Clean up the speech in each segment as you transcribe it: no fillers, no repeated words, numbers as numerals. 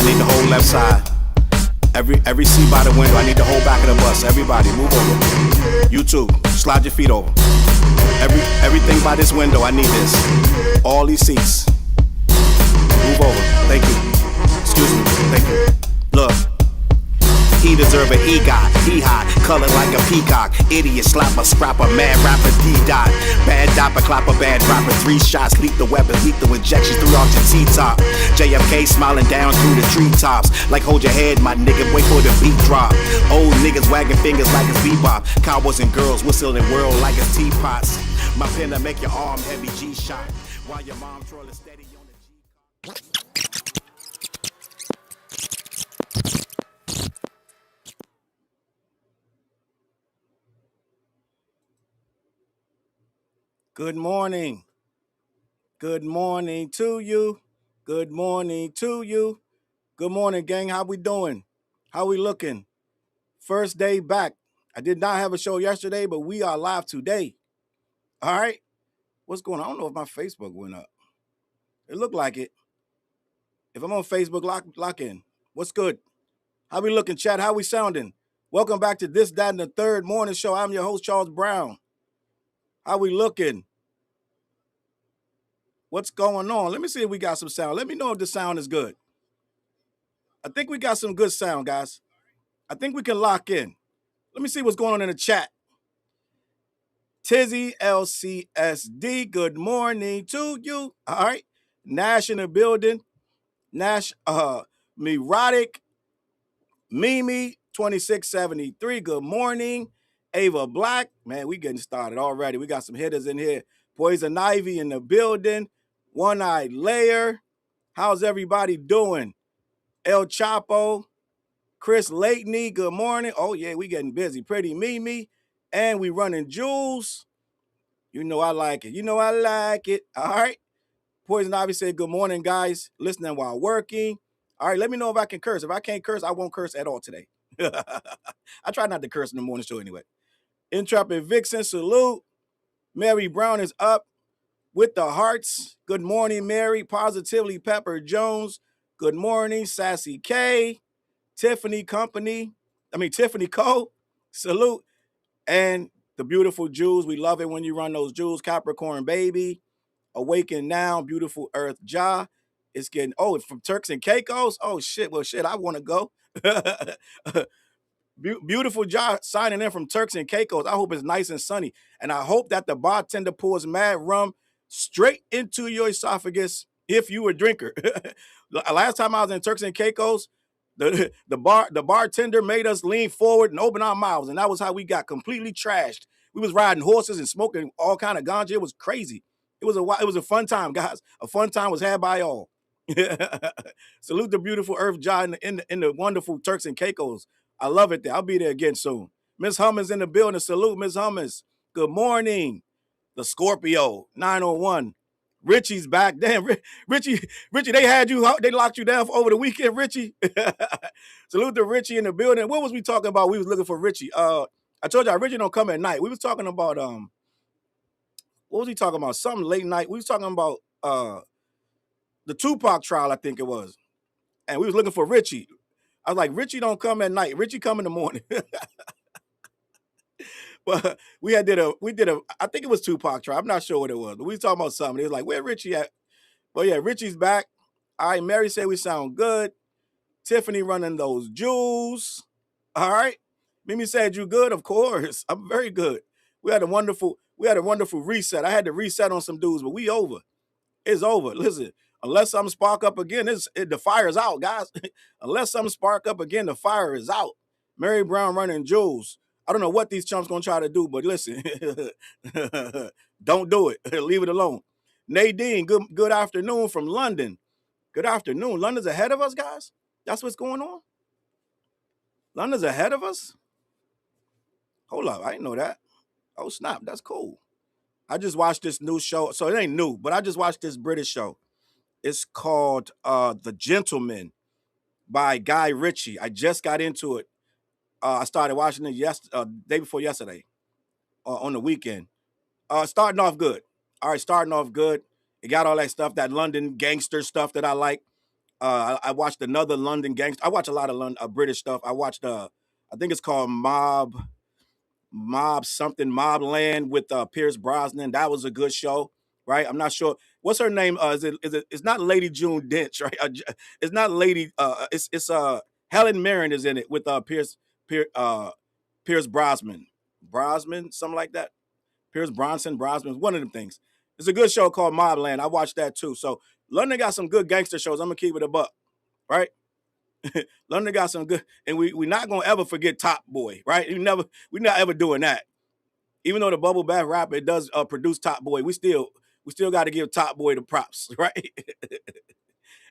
need the whole left side. Every seat by the window, I need the whole back of the bus. Everybody, move over. You too, slide your feet over. Everything by this window, I need this. All these seats. Move over, thank you. Excuse me, thank you. Look. He deserve an EGOT, he hot, colored like a peacock. Idiot, slapper, scrapper, mad rapper, D-dot. Bad dopper, clapper, bad rapper. 3 shots, lethal weapons, lethal injections through off your T-top. JFK smiling down through the treetops. Like hold your head, my nigga, wait for the beat drop. Old niggas wagging fingers like it's bebop. Cowboys and girls whistling world like it's teapots. My pen to make your arm heavy G-shot. While your mom trolling steady on the G. Good morning. Good morning to you. Good morning to you. Good morning, gang. How we doing? How we looking? First day back. I did not have a show yesterday, but we are live today. All right. What's going on? I don't know if my Facebook went up. It looked like it. If I'm on Facebook, lock in. What's good? How we looking, chat? How we sounding? Welcome back to This, That, and the Third Morning Show. I'm your host, Charles Brown. How we looking? What's going on? Let me see if we got some sound. Let me know if the sound is good. I think we got some good sound, guys. I think we can lock in. Let me see what's going on in the chat. Tizzy LCSD, good morning to you. All right. Nash in the building. Nash, Mirotic, Mimi, 2673, good morning. Ava Black, man, we getting started already. We got some hitters in here. Poison Ivy in the building. One-Eyed Layer. How's everybody doing? El Chapo, Chris Laytoney, good morning. Oh, yeah, we getting busy. Pretty Mimi. And we running Jules. You know I like it. You know I like it. All right. Poison Ivy said, good morning, guys. Listening while working. All right, let me know if I can curse. If I can't curse, I won't curse at all today. I try not to curse in the morning show anyway. Intrepid Vixen, salute. Mary Brown is up with the hearts. Good morning, Mary. Positively Pepper Jones. Good morning, Sassy K. Tiffany Cole. Salute. And the beautiful Jews. We love it when you run those Jews. Capricorn Baby. Awaken Now. Beautiful Earth Ja. It's getting, it's from Turks and Caicos. Oh, shit. Well, shit, I want to go. Beautiful job signing in from Turks and Caicos. I hope it's nice and sunny. And I hope that the bartender pours mad rum straight into your esophagus if you a drinker. Last time I was in Turks and Caicos, the bartender made us lean forward and open our mouths. And that was how we got completely trashed. We was riding horses and smoking all kind of ganja. It was crazy. It was a fun time, guys. A fun time was had by all. Salute the beautiful Earth Ja in the wonderful Turks and Caicos. I love it there. I'll be there again soon. Miss Hummers in the building. Salute, Miss Hummers. Good morning. The Scorpio, 901. Richie's back. Damn, Richie, they had you, they locked you down over the weekend, Richie. Salute to Richie in the building. What was we talking about? We was looking for Richie. I told y'all Richie don't come at night. We was talking about, what was he talking about? Something late night. We was talking about the Tupac trial, I think it was. And we was looking for Richie. I was like, Richie don't come at night. Richie come in the morning. But we did a, I think it was Tupac trial. I'm not sure what it was, but we was talking about something. It was like, where Richie at? Well, yeah, Richie's back. All right, Mary said we sound good. Tiffany running those jewels. All right. Mimi said you good? Of course. I'm very good. We had a wonderful reset. I had to reset on some dudes, but we over. It's over. Listen. Unless something spark up again, the fire's out, guys. Unless something spark up again, the fire is out. Mary Brown running Jules. I don't know what these chumps gonna try to do, but listen, don't do it. Leave it alone. Nadine, good afternoon from London. Good afternoon. London's ahead of us, guys. That's what's going on. London's ahead of us. Hold up, I didn't know that. Oh snap, that's cool. I just watched this new show, so it ain't new, but I just watched this British show. It's called The Gentleman by Guy Ritchie. I just got into it. I started watching it day before yesterday on the weekend. Starting off good. All right, starting off good. It got all that stuff, that London gangster stuff that I like. I watched another London gangster. I watch a lot of British stuff. I watched I think it's called Mob something, Mob Land with Pierce Brosnan. That was a good show, right? I'm not sure what's her name. It's not Lady June Dench, right? It's not Lady. It's Helen Mirren is in it with Pierce Brosnan, something like that. Pierce Brosnan, one of them things. It's a good show called Mob Land. I watched that too. So London got some good gangster shows. I'm gonna keep it a buck, right? London got some good, and we not gonna ever forget Top Boy, right? We not ever doing that. Even though the bubble bath rapper it does produce Top Boy, we still got to give Top Boy the props, right?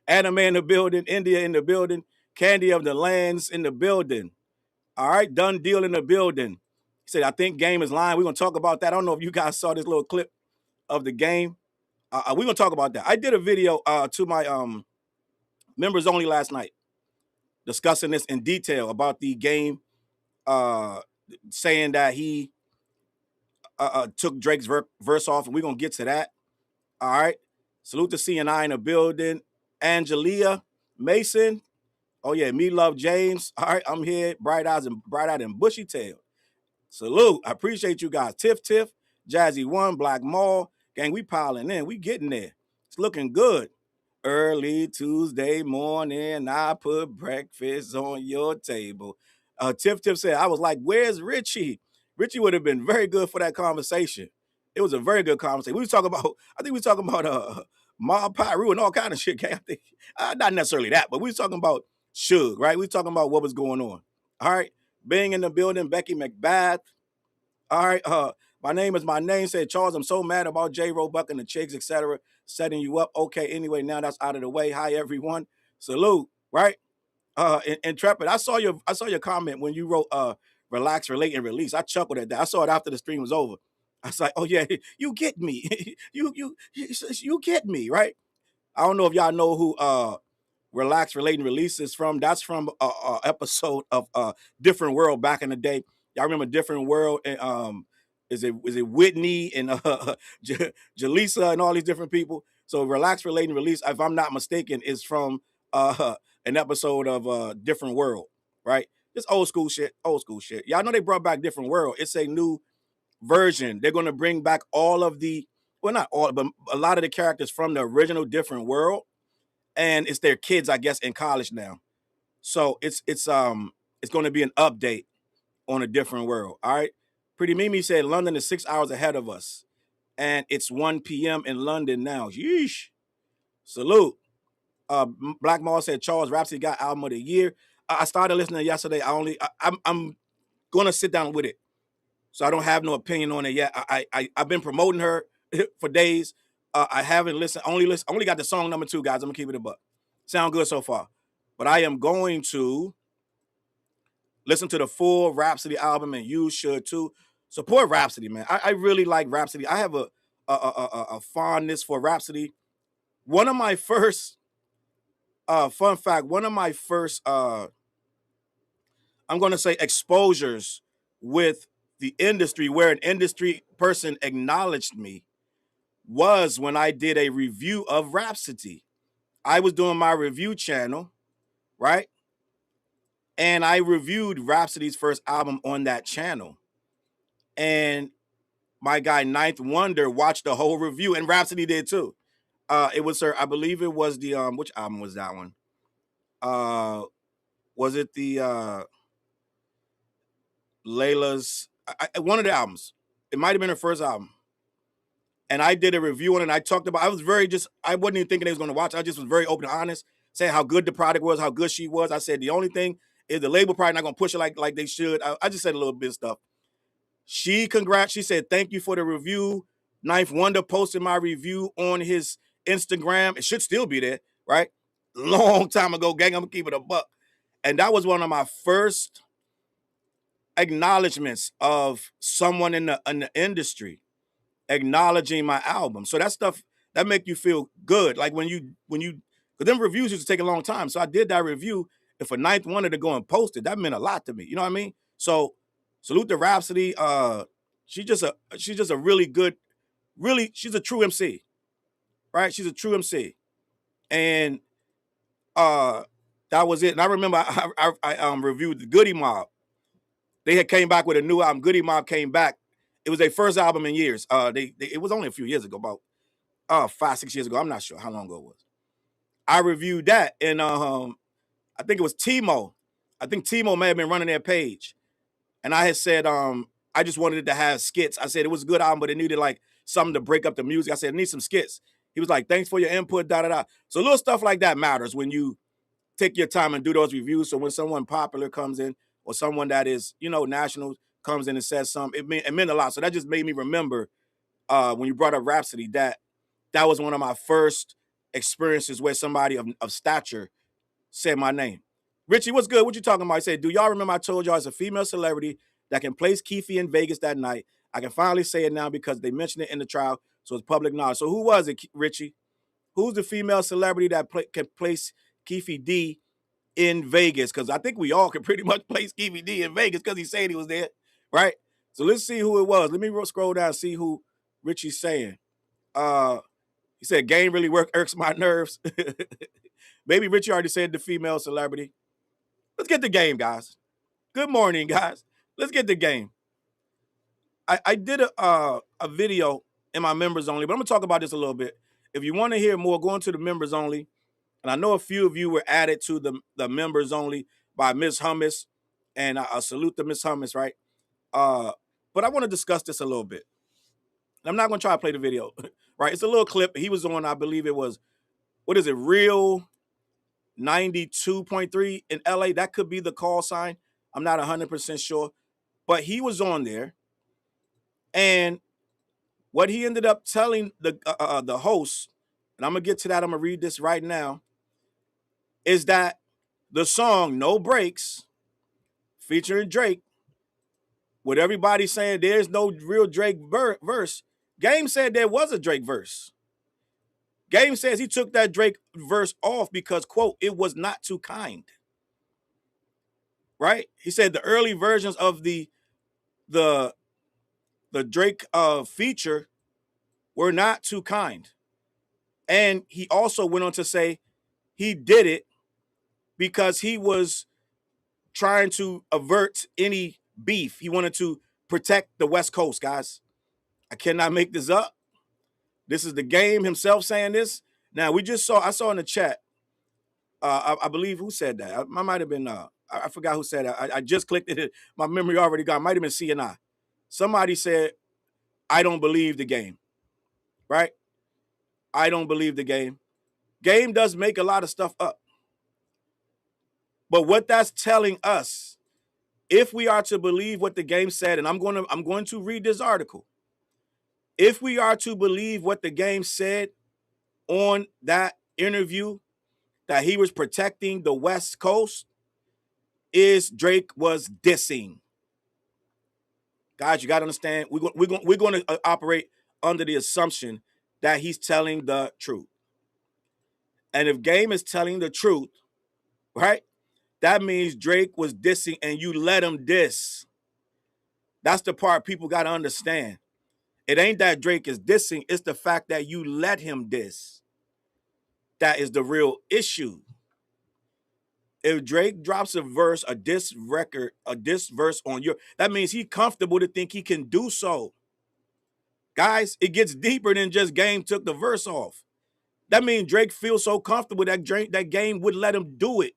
Anime in the building, India in the building, Candy of the Lands in the building. All right, done deal in the building. He said, I think game is lying. We're gonna talk about that. I don't know if you guys saw this little clip of the game. We're gonna talk about that. I did a video to my members only last night discussing this in detail about the game, saying that he took Drake's verse off, and we're gonna get to that. All right. Salute to CNI in the building. Angelia Mason. Oh yeah, me love James. All right, I'm here. Bright-eyed and bushy tail. Salute. I appreciate you guys. Tiff, Jazzy One, Black Mall. Gang, we piling in. We getting there. It's looking good. Early Tuesday morning, I put breakfast on your table. Tiff said, I was like, where's Richie? Richie would have been very good for that conversation. It was a very good conversation. I think we was talking about Ma Pyru and all kind of shit. I think not necessarily that, but we was talking about Suge, right? We was talking about what was going on. All right. Being in the building, Becky McBath. All right. My name is my name. Said Charles, I'm so mad about J. Roebuck and the chicks, etc. Setting you up. Okay, anyway, now that's out of the way. Hi everyone. Salute, right? Intrepid. I saw your comment when you wrote relax, relate, and release. I chuckled at that. I saw it after the stream was over. I was like, oh yeah, you get me. you get me, right? I don't know if y'all know who Relax, Relate, and Release is from. That's from a episode of Different World back in the day. Y'all remember Different World? And is it Whitney and Jaleesa and all these different people? So Relax, Relate, and Release, if I'm not mistaken, is from an episode of Different World, right? It's old school shit. Old school shit. Y'all know they brought back Different World. It's a new version. They're going to bring back all of the, well, not all, but a lot of the characters from the original Different World, and it's their kids, I guess, in college now. So it's going to be an update on a Different World. All right. Pretty Mimi said London is 6 hours ahead of us, and it's 1 p.m. in London now. Yeesh. Salute. Black Mall said Charles Rhapsody got album of the year. I started listening yesterday. I'm gonna sit down with it, so I don't have no opinion on it yet. I've been promoting her for days. I haven't listened. Only got the song number 2, guys. I'm gonna keep it a buck. Sound good so far, but I am going to listen to the full Rhapsody album, and you should too. Support Rhapsody, man. I really like Rhapsody. I have a fondness for Rhapsody. One of my first fun fact, one of my first I'm gonna say exposures with the industry, where an industry person acknowledged me, was when I did a review of Rhapsody. I was doing my review channel, right? And I reviewed Rhapsody's first album on that channel. And my guy Ninth Wonder watched the whole review, and Rhapsody did too. It was her, I believe it was the which album was that one? Was it the Layla's one of the albums? It might have been her first album. And I did a review on it, and I talked about, I wasn't even thinking they was going to watch. I just was very open and honest, saying how good the product was, how good she was. I said, the only thing is the label probably not going to push it like they should. I just said a little bit of stuff. She said, thank you for the review. Ninth Wonder posted my review on his Instagram. It should still be there, right? Long time ago, gang, I'm going to keep it a buck. And that was one of my first acknowledgments of someone in the industry acknowledging my album. So that stuff that make you feel good. Like when you, because them reviews used to take a long time. So I did that review. If a Ninth Wonder to go and post it, that meant a lot to me. You know what I mean? So salute to Rhapsody. She's just a really good, she's a true MC, right? She's a true MC. And uh, that was it. And I remember I reviewed the Goody Mob. They had came back with a new album. Goody Mob came back. It was their first album in years. It was only a few years ago, about 5-6 years ago. I'm not sure how long ago it was. I reviewed that, and I think it was Timo. I think Timo may have been running their page, and I had said I just wanted it to have skits. I said it was a good album, but it needed like something to break up the music. I said it needs some skits. He was like, "Thanks for your input." Da da da. So little stuff like that matters when you take your time and do those reviews. So when someone popular comes in, or someone that is, national comes in and says something, it meant a lot. So that just made me remember when you brought up Rhapsody, that was one of my first experiences where somebody of stature said my name. Richie, what's good? What you talking about? He said, do y'all remember I told y'all as a female celebrity that can place Keefe in Vegas that night? I can finally say it now because they mentioned it in the trial, so it's public knowledge. So who was it, Richie? Who's the female celebrity that can place Keefe D in Vegas? Because I think we all can pretty much place Keefe D in Vegas because he said he was there, right? So let's see who it was. Let me scroll down and see who Richie's saying. He said, game really irks my nerves. Maybe Richie already said the female celebrity. Let's get the game, guys. Good morning, guys. Let's get the game. I did a video in my members only, but I'm going to talk about this a little bit. If you want to hear more, go into the members only. And I know a few of you were added to the members only by Miss Hummus. And I salute to Miss Hummus, right? But I want to discuss this a little bit. I'm not going to try to play the video, right? It's a little clip. He was on, I believe it was, what is it, Real 92.3 in LA. That could be the call sign. I'm not 100% sure. But he was on there. And what he ended up telling the host, and I'm going to get to that, I'm going to read this right now, is that the song No Breaks, featuring Drake, with everybody saying there's no real Drake verse, Game said there was a Drake verse. Game says he took that Drake verse off because, quote, it was not too kind. Right? He said the early versions of the Drake feature were not too kind. And he also went on to say he did it because he was trying to avert any beef. He wanted to protect the West Coast, guys. I cannot make this up. This is the Game himself saying this. Now, I saw in the chat, I believe who said that? I might have been, I forgot who said that. I just clicked it. My memory already gone. Might have been CNI. Somebody said, I don't believe the Game, right? I don't believe the Game. Game does make a lot of stuff up. But what that's telling us, if we are to believe what the Game said, and I'm going to read this article. If we are to believe what the Game said on that interview, that he was protecting the West Coast, is Drake was dissing. Guys, you got to understand, we're going to operate under the assumption that he's telling the truth. And if Game is telling the truth, right, that means Drake was dissing and you let him diss. That's the part people got to understand. It ain't that Drake is dissing, it's the fact that you let him diss. That is the real issue. If Drake drops a verse, a diss verse on that means he's comfortable to think he can do so. Guys, it gets deeper than just Game took the verse off. That means Drake feels so comfortable that Game would let him do it.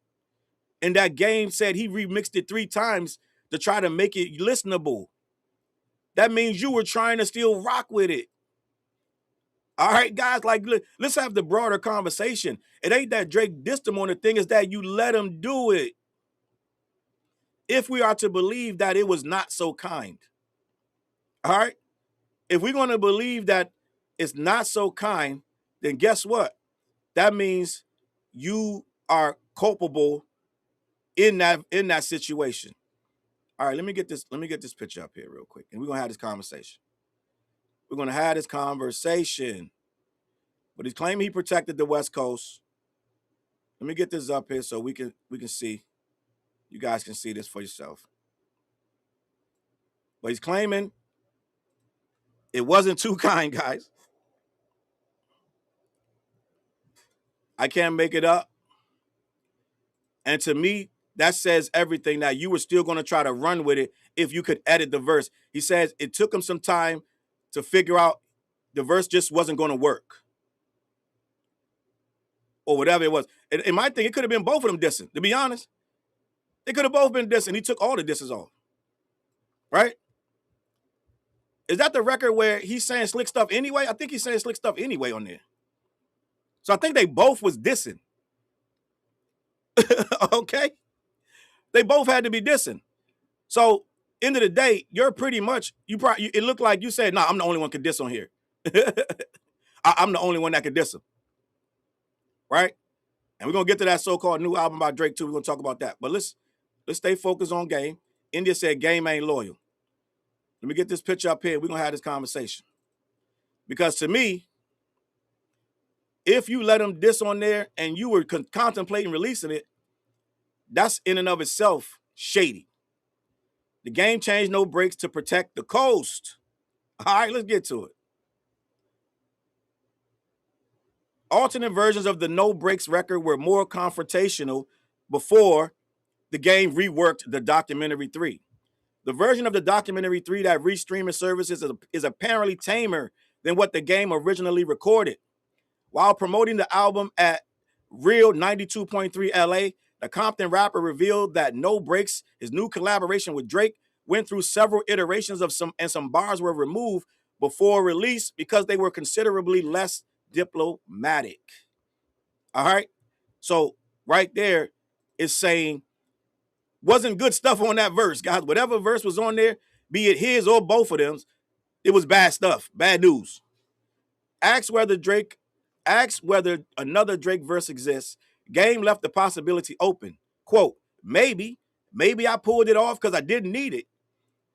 And that Game said he remixed it 3 times to try to make it listenable. That means you were trying to still rock with it. All right, guys, like, let's have the broader conversation. It ain't that Drake dissed him on the thing, is that you let him do it. If we are to believe that it was not so kind. All right? If we're going to believe that it's not so kind, then guess what? That means you are culpable in that situation. All right, let me get this picture up here real quick, and we're going to have this conversation. We're going to have this conversation. But he's claiming he protected the West Coast. Let me get this up here so we can see. You guys can see this for yourself. But he's claiming it wasn't too kind, guys. I can't make it up. And to me, that says everything, that you were still going to try to run with it if you could edit the verse. He says it took him some time to figure out the verse just wasn't going to work, or whatever it was. In my thing, it could have been both of them dissing, to be honest. They could have both been dissing. He took all the disses off, right? Is that the record where he's saying slick stuff anyway? I think he's saying slick stuff anyway on there. So I think they both was dissing. Okay? They both had to be dissing. So, end of the day, you're pretty much, it looked like you said, nah, I'm the only one could diss on here. I'm the only one that could diss him. Right? And we're going to get to that so-called new album by Drake too. We're going to talk about that. But let's stay focused on Game. India said Game ain't loyal. Let me get this picture up here. We're going to have this conversation. Because to me, if you let him diss on there and you were contemplating releasing it, that's in and of itself shady. The Game changed no breaks to protect the coast. All right, let's get to it. Alternate versions of the No Breaks record were more confrontational before the Game reworked the documentary 3. The version of the documentary 3 that reached streaming services is apparently tamer than what the Game originally recorded. While promoting the album at Real 92.3 LA, the Compton rapper revealed that No Breaks, his new collaboration with Drake, went through several iterations of some bars were removed before release because they were considerably less diplomatic. All right? So right there is saying wasn't good stuff on that verse, guys. Whatever verse was on there, be it his or both of them, it was bad stuff, bad news. Ask whether another Drake verse exists. Game left the possibility open. Quote, maybe I pulled it off because I didn't need it.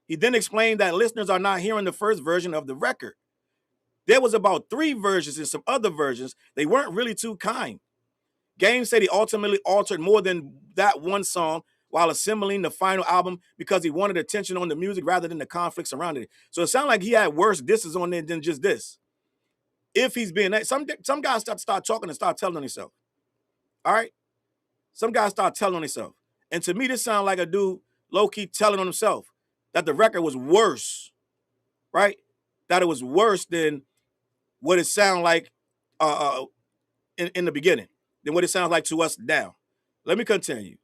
He then explained that listeners are not hearing the first version of the record. There was about 3 versions and some other versions. They weren't really too kind. Game said he ultimately altered more than that one song while assembling the final album because he wanted attention on the music rather than the conflicts around it. So it sounded like he had worse disses on there than just this. If he's being that, some guys start talking and start telling on himself. All right? Some guys start telling on himself. And to me, this sounds like a dude low-key telling on himself that the record was worse, right? That it was worse than what it sounded like in the beginning, than what it sounds like to us now. Let me continue.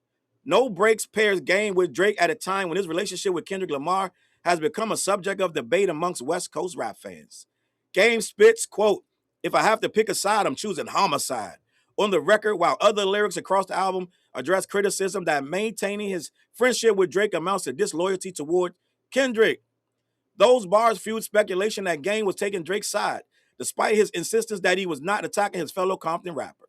No Breaks pairs Game with Drake at a time when his relationship with Kendrick Lamar has become a subject of debate amongst West Coast rap fans. Game spits, quote, if I have to pick a side, I'm choosing homicide. On the record, while other lyrics across the album address criticism that maintaining his friendship with Drake amounts to disloyalty toward Kendrick. Those bars fueled speculation that Game was taking Drake's side, despite his insistence that he was not attacking his fellow Compton rapper.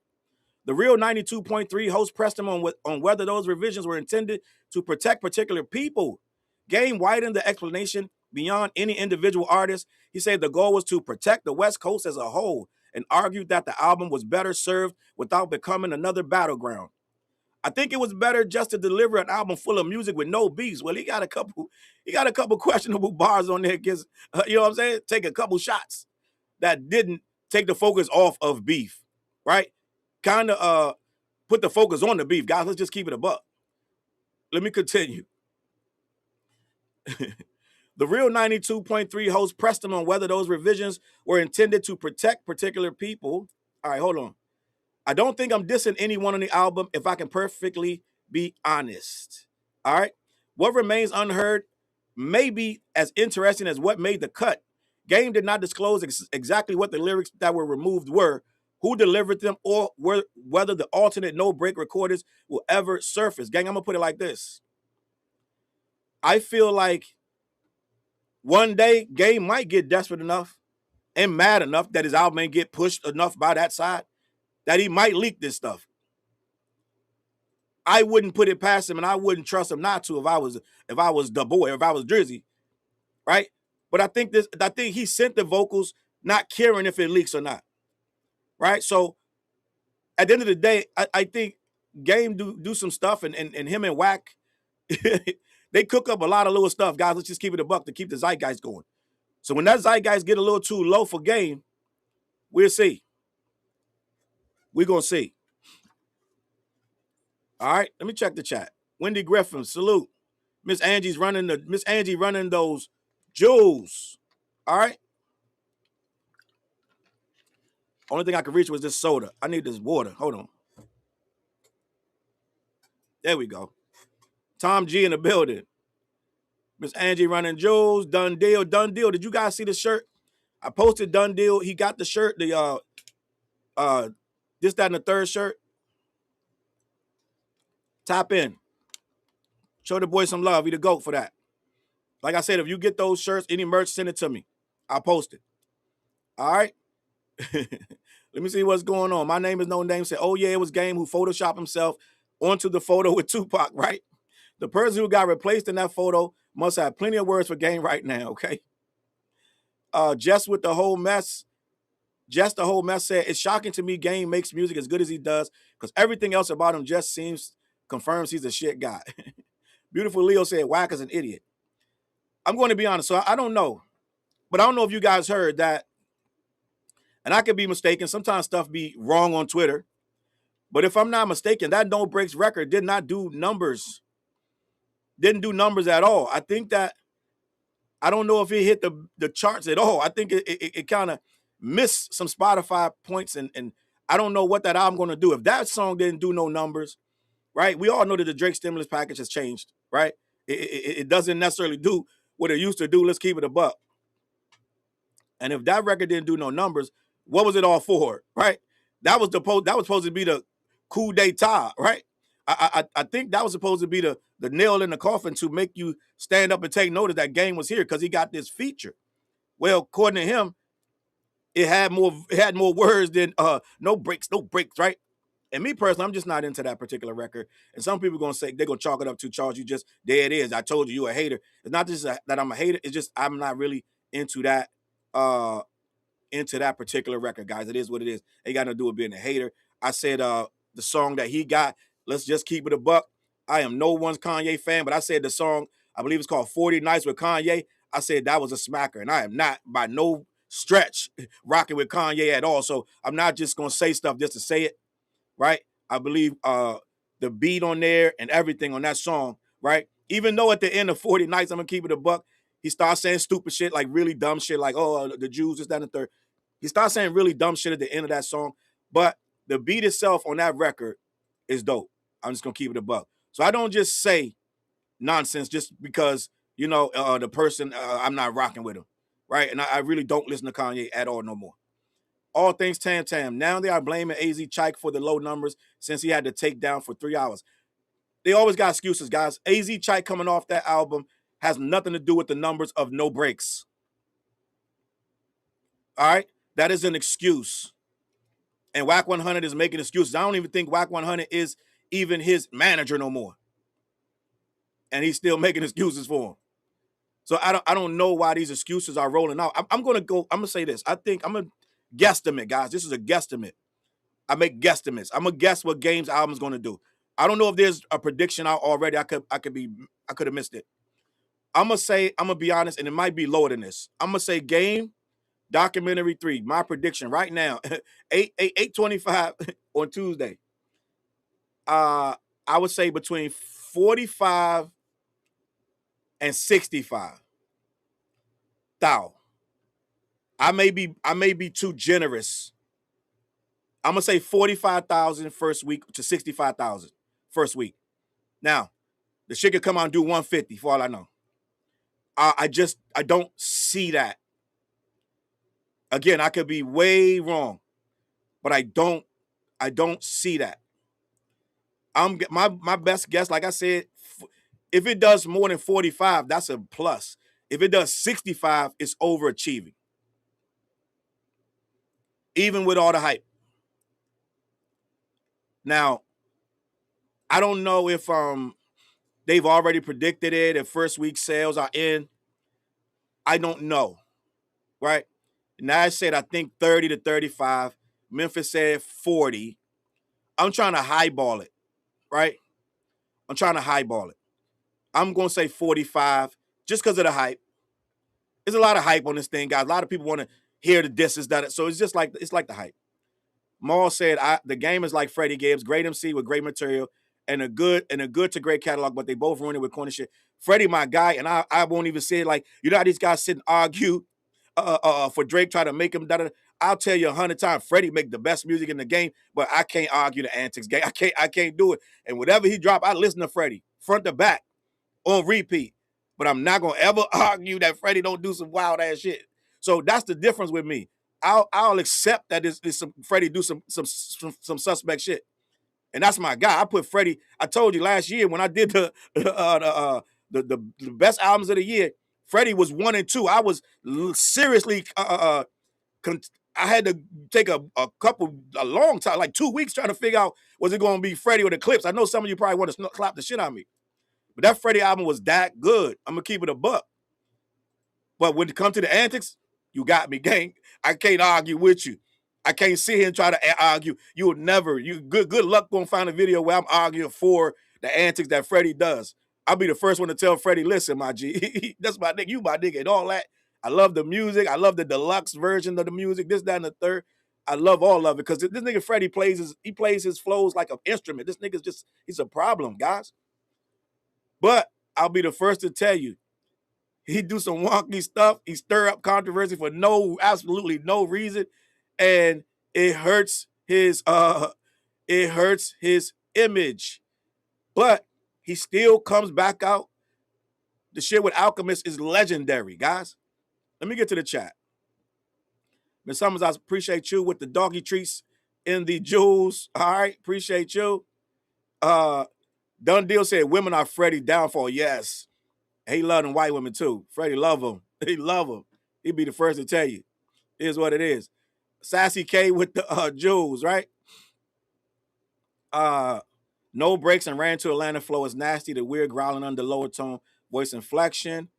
The Real 92.3 host pressed him on whether those revisions were intended to protect particular people. Game widened the explanation beyond any individual artist. He said the goal was to protect the West Coast as a whole and argued that the album was better served without becoming another battleground. I think it was better just to deliver an album full of music with no beats. Well, he got a couple questionable bars on there against, you know what I'm saying? Take a couple shots that didn't take the focus off of beef, right? Kind of put the focus on the beef. Guys, let's just keep it a buck. Let me continue. The Real 92.3 host pressed him on whether those revisions were intended to protect particular people. All right, hold on. I don't think I'm dissing anyone on the album if I can perfectly be honest. All right? What remains unheard may be as interesting as what made the cut. Game did not disclose exactly what the lyrics that were removed were, who delivered them, or whether the alternate no-break recordings will ever surface. Gang, I'm going to put it like this. I feel like one day Game might get desperate enough and mad enough that his album ain't get pushed enough by that side that he might leak this stuff. I wouldn't put it past him, and I wouldn't trust him not to if I was the boy, if I was Drizzy, right? But I think he sent the vocals not caring if it leaks or not, right? So at the end of the day, I think Game do some stuff, and him and Wack, they cook up a lot of little stuff, guys. Let's just keep it a buck to keep the zeitgeist going. So when that zeitgeist get a little too low for Game, we'll see. We're gonna see. All right, let me check the chat. Wendy Griffin, salute. Miss Angie running those jewels. All right. Only thing I could reach was this soda. I need this water. Hold on. There we go. Tom G in the building. Miss Angie running jewels. Done deal. Done deal. Did you guys see the shirt? I posted done deal. He got the shirt. The this, that, and the third shirt. Tap in. Show the boy some love. He the GOAT for that. Like I said, if you get those shirts, any merch, send it to me. I'll post it. All right. Let me see what's going on. My name is No Name. Said, oh yeah, it was Game who photoshopped himself onto the photo with Tupac, right? The person who got replaced in that photo must have plenty of words for Game right now, okay? Just the whole mess said, it's shocking to me Game makes music as good as he does because everything else about him just confirms he's a shit guy. Beautiful Leo said, Whack is an idiot. I'm going to be honest, so I don't know. But I don't know if you guys heard that, and I could be mistaken. Sometimes stuff be wrong on Twitter. But if I'm not mistaken, that No Breaks record did not do numbers. Didn't do numbers at all. I think that, I don't know if it hit the charts at all. I think it kind of missed some Spotify points, and I don't know what that album going to do. If that song didn't do no numbers, right? We all know that the Drake stimulus package has changed, right? It doesn't necessarily do what it used to do. Let's keep it a buck. And if that record didn't do no numbers, what was it all for, right? That was supposed to be the coup d'etat, right? I think that was supposed to be the nail in the coffin to make you stand up and take notice that Game was here because he got this feature. Well, according to him, it had more words than no breaks, right? And me personally, I'm just not into that particular record. And some people are gonna say they're gonna chalk it up to Charles. You just there it is. I told you a hater. It's not just that I'm a hater. It's just I'm not really into that particular record, guys. It is what it is. It got nothing to do with being a hater. I said the song that he got, let's just keep it a buck. I am no one's Kanye fan, but I said the song, I believe it's called 40 Nights with Kanye. I said that was a smacker, and I am not by no stretch rocking with Kanye at all. So I'm not just gonna say stuff just to say it, right? I believe the beat on there and everything on that song, right? Even though at the end of 40 Nights, I'm gonna keep it a buck, he starts saying stupid shit, like really dumb shit, like, oh, the Jews, this, that, and the third. He starts saying really dumb shit at the end of that song, but the beat itself on that record is dope. I'm just gonna keep it a buck. So I don't just say nonsense just because, you know, the person, I'm not rocking with him, right? And I really don't listen to Kanye at all no more. All things Tam Tam. Now they are blaming AZ Chike for the low numbers since he had to take down for 3 hours. They always got excuses, guys. AZ Chike coming off that album has nothing to do with the numbers of No Breaks. All right? That is an excuse. And Whack 100 is making excuses. I don't even think Whack 100 is even his manager no more. And he's still making excuses for him. So I don't know why these excuses are rolling out. I'm gonna say this. I think I'm a guesstimate, guys. This is a guesstimate. I make guesstimates. I'm gonna guess what Game's album's gonna do. I don't know if there's a prediction out already. I could have missed it. I'm gonna be honest, and it might be lower than this. I'm gonna say Game Documentary 3. My prediction right now, 8:25 on Tuesday. I would say between 45 and 65. Thou. I may be too generous. I'm gonna say 45,000 first week to 65,000 first week. Now, the shit could come out and do 150 for all I know. I don't see that. Again, I could be way wrong, but I don't see that. My best guess, like I said, if it does more than 45, that's a plus. If it does 65, it's overachieving. Even with all the hype. Now, I don't know if they've already predicted it, if first week sales are in. I don't know. Right? Now I said I think 30 to 35. Memphis said 40. I'm trying to highball it, right? I'm trying to highball it. I'm going to say 45 just because of the hype. There's a lot of hype on this thing, guys. A lot of people want to hear the disses. So it's like the hype. Maul said, the Game is like Freddie Gibbs, great MC with great material and a good to great catalog, but they both ruined it with corny shit. Freddie, my guy, and I won't even say it like, you know how these guys sit and argue for Drake, try to make him da da. I'll tell you 100 times, Freddie make the best music in the game, but I can't argue the antics game. I can't do it. And whatever he drop, I listen to Freddie front to back on repeat. But I'm not gonna ever argue that Freddie don't do some wild ass shit. So that's the difference with me. I'll accept that this some Freddie do some suspect shit. And that's my guy. I put Freddie. I told you last year when I did the best albums of the year, Freddie was 1 and 2. I was seriously I had to take a long time, like 2 weeks, trying to figure out was it going to be Freddie or the Clips. I know some of you probably want to clap the shit out of me, but that Freddie album was that good. I'm gonna keep it a buck. But when it comes to the antics, you got me, gang. I can't argue with you. I can't sit here and try to argue. You will never. You good luck gonna find a video where I'm arguing for the antics that Freddie does. I'll be the first one to tell Freddie, listen, my G, that's my nigga, you my nigga, and all that. I love the music. I love the deluxe version of the music. This, that, and the third. I love all of it because this nigga Freddie plays his flows like an instrument. This nigga's just, he's a problem, guys. But I'll be the first to tell you, he do some wonky stuff. He stir up controversy for absolutely no reason, and it hurts his image. But he still comes back out. The shit with Alchemist is legendary, guys. Let me get to the chat. Ms. Summers, I appreciate you with the doggy treats in the jewels. All right, appreciate you. Done Deal said women are Freddie downfall. Yes. He love them white women too. Freddie love them. He love them. He'd be the first to tell you. Here's what it is. Sassy K with the jewels, right? No breaks and ran to Atlanta flow is nasty. The weird growling under lower tone, voice inflection.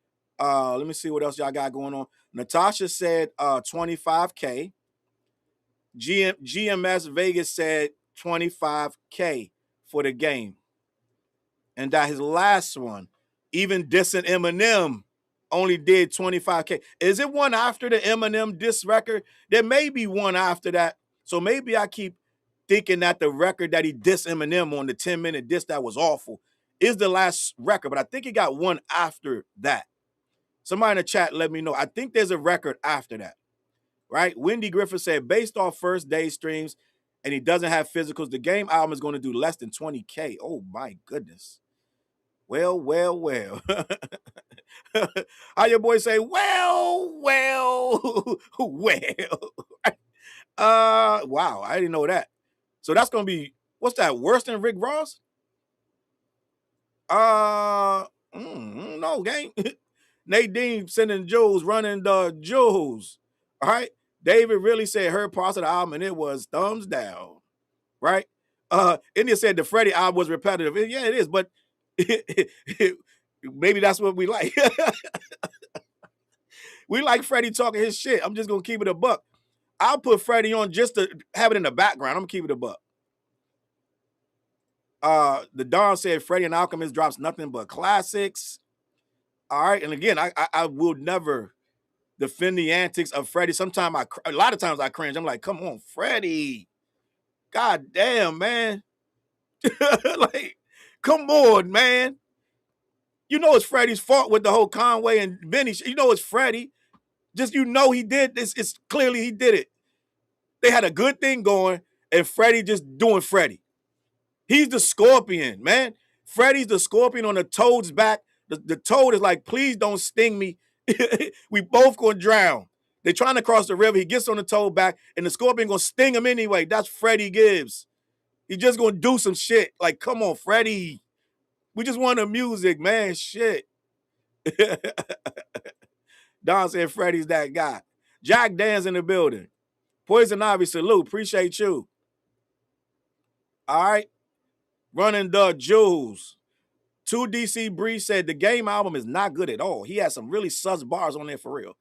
Let me see what else y'all got going on. Natasha said 25K. GMS Vegas said 25K for the game. And that his last one, even dissing Eminem, only did 25K. Is it one after the Eminem diss record? There may be one after that. So maybe I keep thinking that the record that he dissed Eminem on, the 10-minute diss that was awful, is the last record. But I think he got one after that. Somebody in the chat let me know. I think there's a record after that, right? Wendy Griffith said, based off first day streams, and he doesn't have physicals, the game album is going to do less than 20K. Oh, my goodness. Well. How your boy say, well. Wow, I didn't know that. So that's going to be, what's that, worse than Rick Ross? No, gang. Nadine sending Jules, running the Jules. All right. David really said her parts of the album and it was thumbs down. Right? India said the Freddie album was repetitive. Yeah, it is, but maybe that's what we like. We like Freddie talking his shit. I'm just gonna keep it a buck. I'll put Freddie on just to have it in the background. I'm gonna keep it a buck. The Don said Freddie and Alchemist drops nothing but classics. All right, and again, I will never defend the antics of Freddie. Sometimes a lot of times I cringe. I'm like, come on, Freddie. God damn, man. Like, come on, man. You know it's Freddie's fault with the whole Conway and Benny. You know it's Freddie. Just, you know he did this. It's clearly he did it. They had a good thing going, and Freddie just doing Freddie. He's the scorpion, man. Freddie's the scorpion on the toad's back. The toad is like, please don't sting me. We both gonna drown. They're trying to cross the river. He gets on the toad back, and the scorpion gonna sting him anyway. That's Freddie Gibbs. He's just gonna do some shit. Like, come on, Freddie. We just want the music, man. Shit. Don said Freddie's that guy. Jack Dan's in the building. Poison Ivy, salute. Appreciate you. All right. Running the Jules. 2DC Bree said the game album is not good at all. He has some really sus bars on there for real.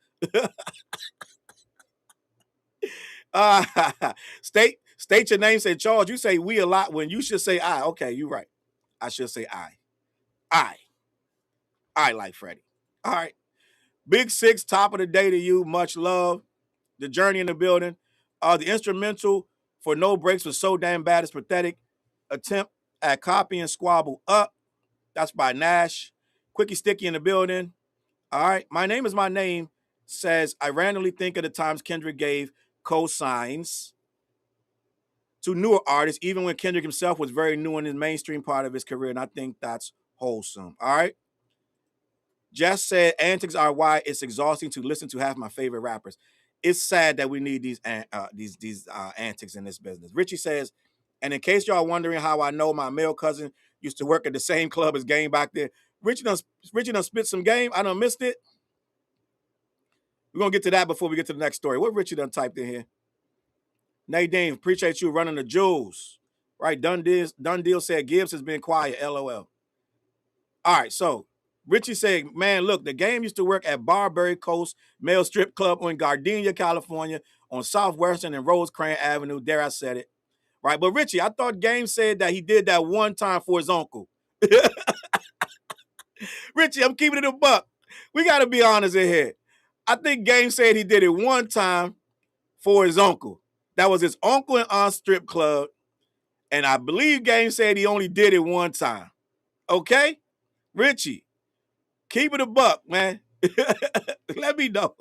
State your name, said Charles. You say we a lot when you should say I. Okay, you're right. I should say I like Freddie. All right. Big Six, top of the day to you. Much love. The Journey in the building. The instrumental for No Breaks was so damn bad it's pathetic. Attempt at Copy and Squabble Up. That's by Nash. Quickie Sticky in the building. All right. My name is my name says, I randomly think of the times Kendrick gave cosigns to newer artists, even when Kendrick himself was very new in the mainstream part of his career. And I think that's wholesome. All right. Jess said, antics are why it's exhausting to listen to half my favorite rappers. It's sad that we need these antics in this business. Richie says, and in case y'all wondering how I know, my male cousin used to work at the same club as Game back there. Richie done spit some game. I done missed it. We're going to get to that before we get to the next story. What Richie done typed in here? Nadine, appreciate you running the jewels. Right, Done Deal said Gibbs has been quiet, LOL. All right, so Richie said, man, look, the Game used to work at Barbary Coast Male Strip Club in Gardenia, California, on Southwestern and Rosecrans Avenue. There I said it. Right, but Richie, I thought Game said that he did that one time for his uncle. Richie, I'm keeping it a buck. We got to be honest in here. I think Game said he did it one time for his uncle. That was his uncle and aunt strip club. And I believe Game said he only did it one time. Okay? Richie, keep it a buck, man. Let me know.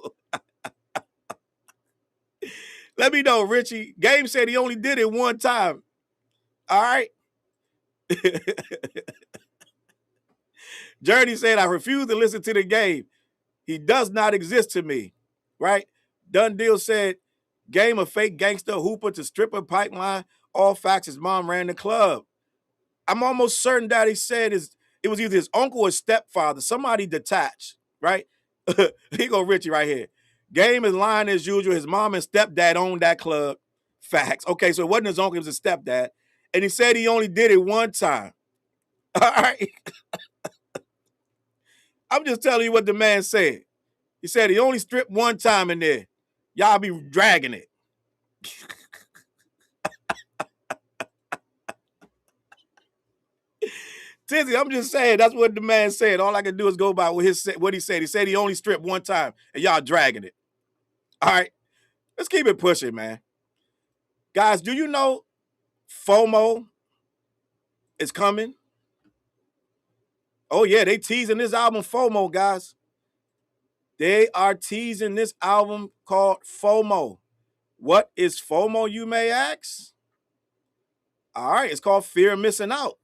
Let me know, Richie. Game said he only did it one time. All right? Journey said, I refuse to listen to the Game. He does not exist to me. Right? Done Deal said, Game a fake gangster hooper to stripper pipeline. All facts, his mom ran the club. I'm almost certain that he said it was either his uncle or stepfather, somebody detached, right? Here go Richie right here. Game is lying as usual. His mom and stepdad owned that club. Facts. Okay, so it wasn't his uncle, it was his stepdad. And he said he only did it one time. All right. I'm just telling you what the man said. He said he only stripped one time in there. Y'all be dragging it. Tizzy, I'm just saying that's what the man said. All I can do is go by what he said. He said he only stripped one time, and y'all dragging it. All right, let's keep it pushing, man. Guys, do you know FOMO is coming? Oh yeah, they teasing this album FOMO, guys. They are teasing this album called FOMO. What is FOMO, you may ask? All right, it's called Fear of Missing Out.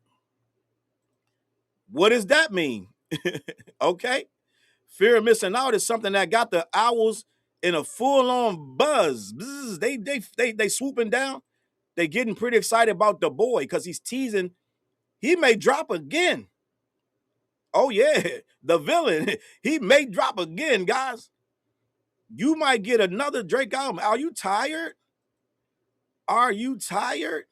What does that mean? Okay. Fear of Missing Out is something that got the owls in a full-on buzz. Bzz, they swooping down. They getting pretty excited about the boy because he's teasing. He may drop again. Oh, yeah. The villain. He may drop again, guys. You might get another Drake album. Are you tired? Are you tired?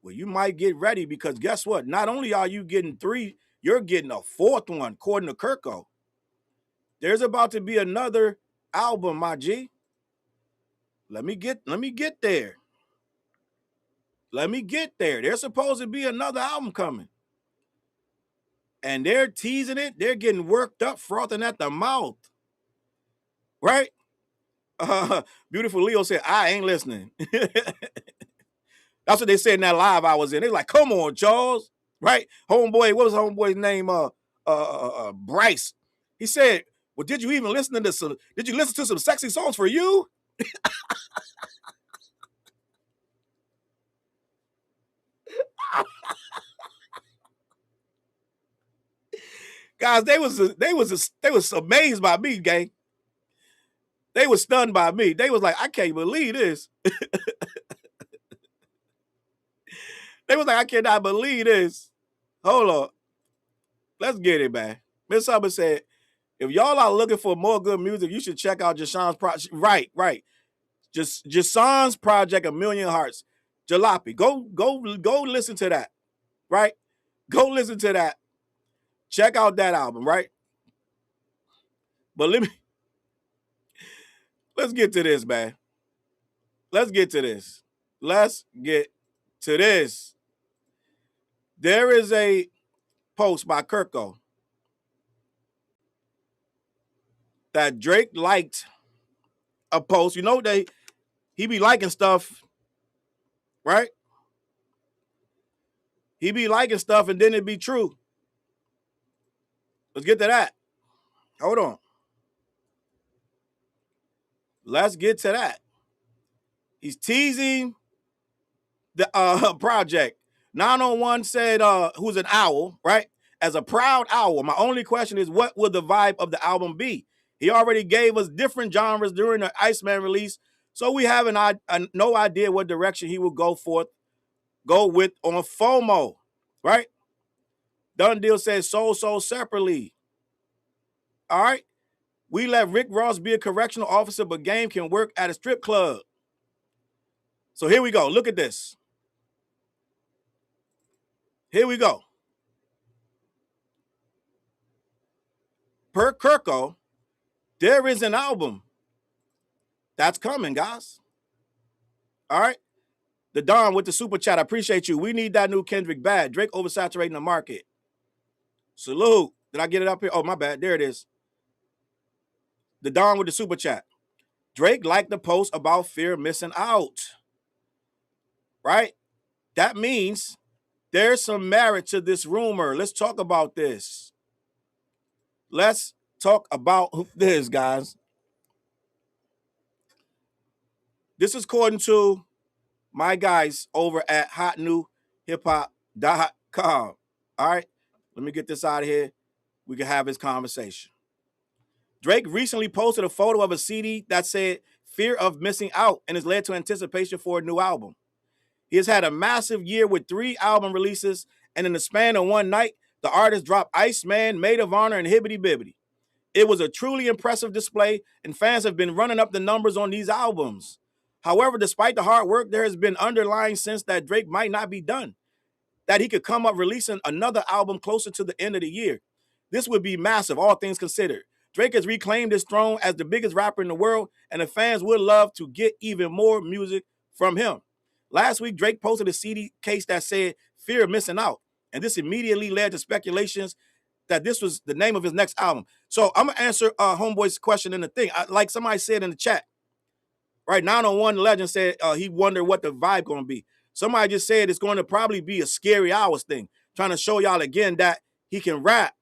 Well, you might get ready because guess what? Not only are you getting 3, you're getting a 4th one, according to Kirko. There's about to be another album, my G. Let me get there. Let me get there. There's supposed to be another album coming. And they're teasing it. They're getting worked up, frothing at the mouth. Right? Beautiful Leo said, I ain't listening. That's what they said in that live I was in. They're like, come on, Charles. Right? Homeboy, what was homeboy's name? Bryce. He said, well, did you even listen to some? Did you listen to some sexy songs for you? Guys, they was amazed by me, gang. They was stunned by me. They was like, I can't believe this. They was like, I cannot believe this. Hold on. Let's get it, man. Miss Hubbard said, if y'all are looking for more good music, you should check out Jashawn's project. Right. Just Jashawn's project, A Million Hearts. Jalopy. Go listen to that. Right? Go listen to that. Check out that album, right? But let's get to this, man. Let's get to this. There is a post by Kirko that Drake liked a post. You know, he be liking stuff, right? He be liking stuff and then it be true. Let's get to that. Hold on. Let's get to that. He's teasing the project. 901 said, who's an owl, right? As a proud owl, my only question is, what will the vibe of the album be? He already gave us different genres during the Iceman release, so we have no idea what direction he will go with on FOMO, right? Done Deal says soul separately. All right. We let Rick Ross be a correctional officer, but Game can work at a strip club. So here we go. Look at this. Here we go. Per Kirko, there is an album that's coming, guys. All right. The Don with the super chat. I appreciate you. We need that new Kendrick bad. Drake oversaturating the market. Salute. Did I get it up here? Oh, my bad. There it is. The Don with the super chat. Drake liked the post about fear of missing out. Right? That means there's some merit to this rumor. Let's talk about this. Let's talk about this, guys. This is according to my guys over at hotnewhiphop.com. All right? Let me get this out of here. We can have this conversation. Drake recently posted a photo of a CD that said fear of missing out and has led to anticipation for a new album. He has had a massive year with 3 album releases, and in the span of one night, the artist dropped Iceman, Maid of Honor, and Hibbity Bibbity. It was a truly impressive display, and fans have been running up the numbers on these albums. However, despite the hard work, there has been underlying sense that Drake might not be done, that he could come up releasing another album closer to the end of the year. This would be massive, all things considered. Drake has reclaimed his throne as the biggest rapper in the world, and the fans would love to get even more music from him. Last week, Drake posted a CD case that said fear of missing out, and this immediately led to speculations that this was the name of his next album. So I'm going to answer Homeboy's question in the thing. Like somebody said in the chat, right? 901 Legend said he wondered what the vibe going to be. Somebody just said it's going to probably be a Scary Hours thing, trying to show y'all again that he can rap.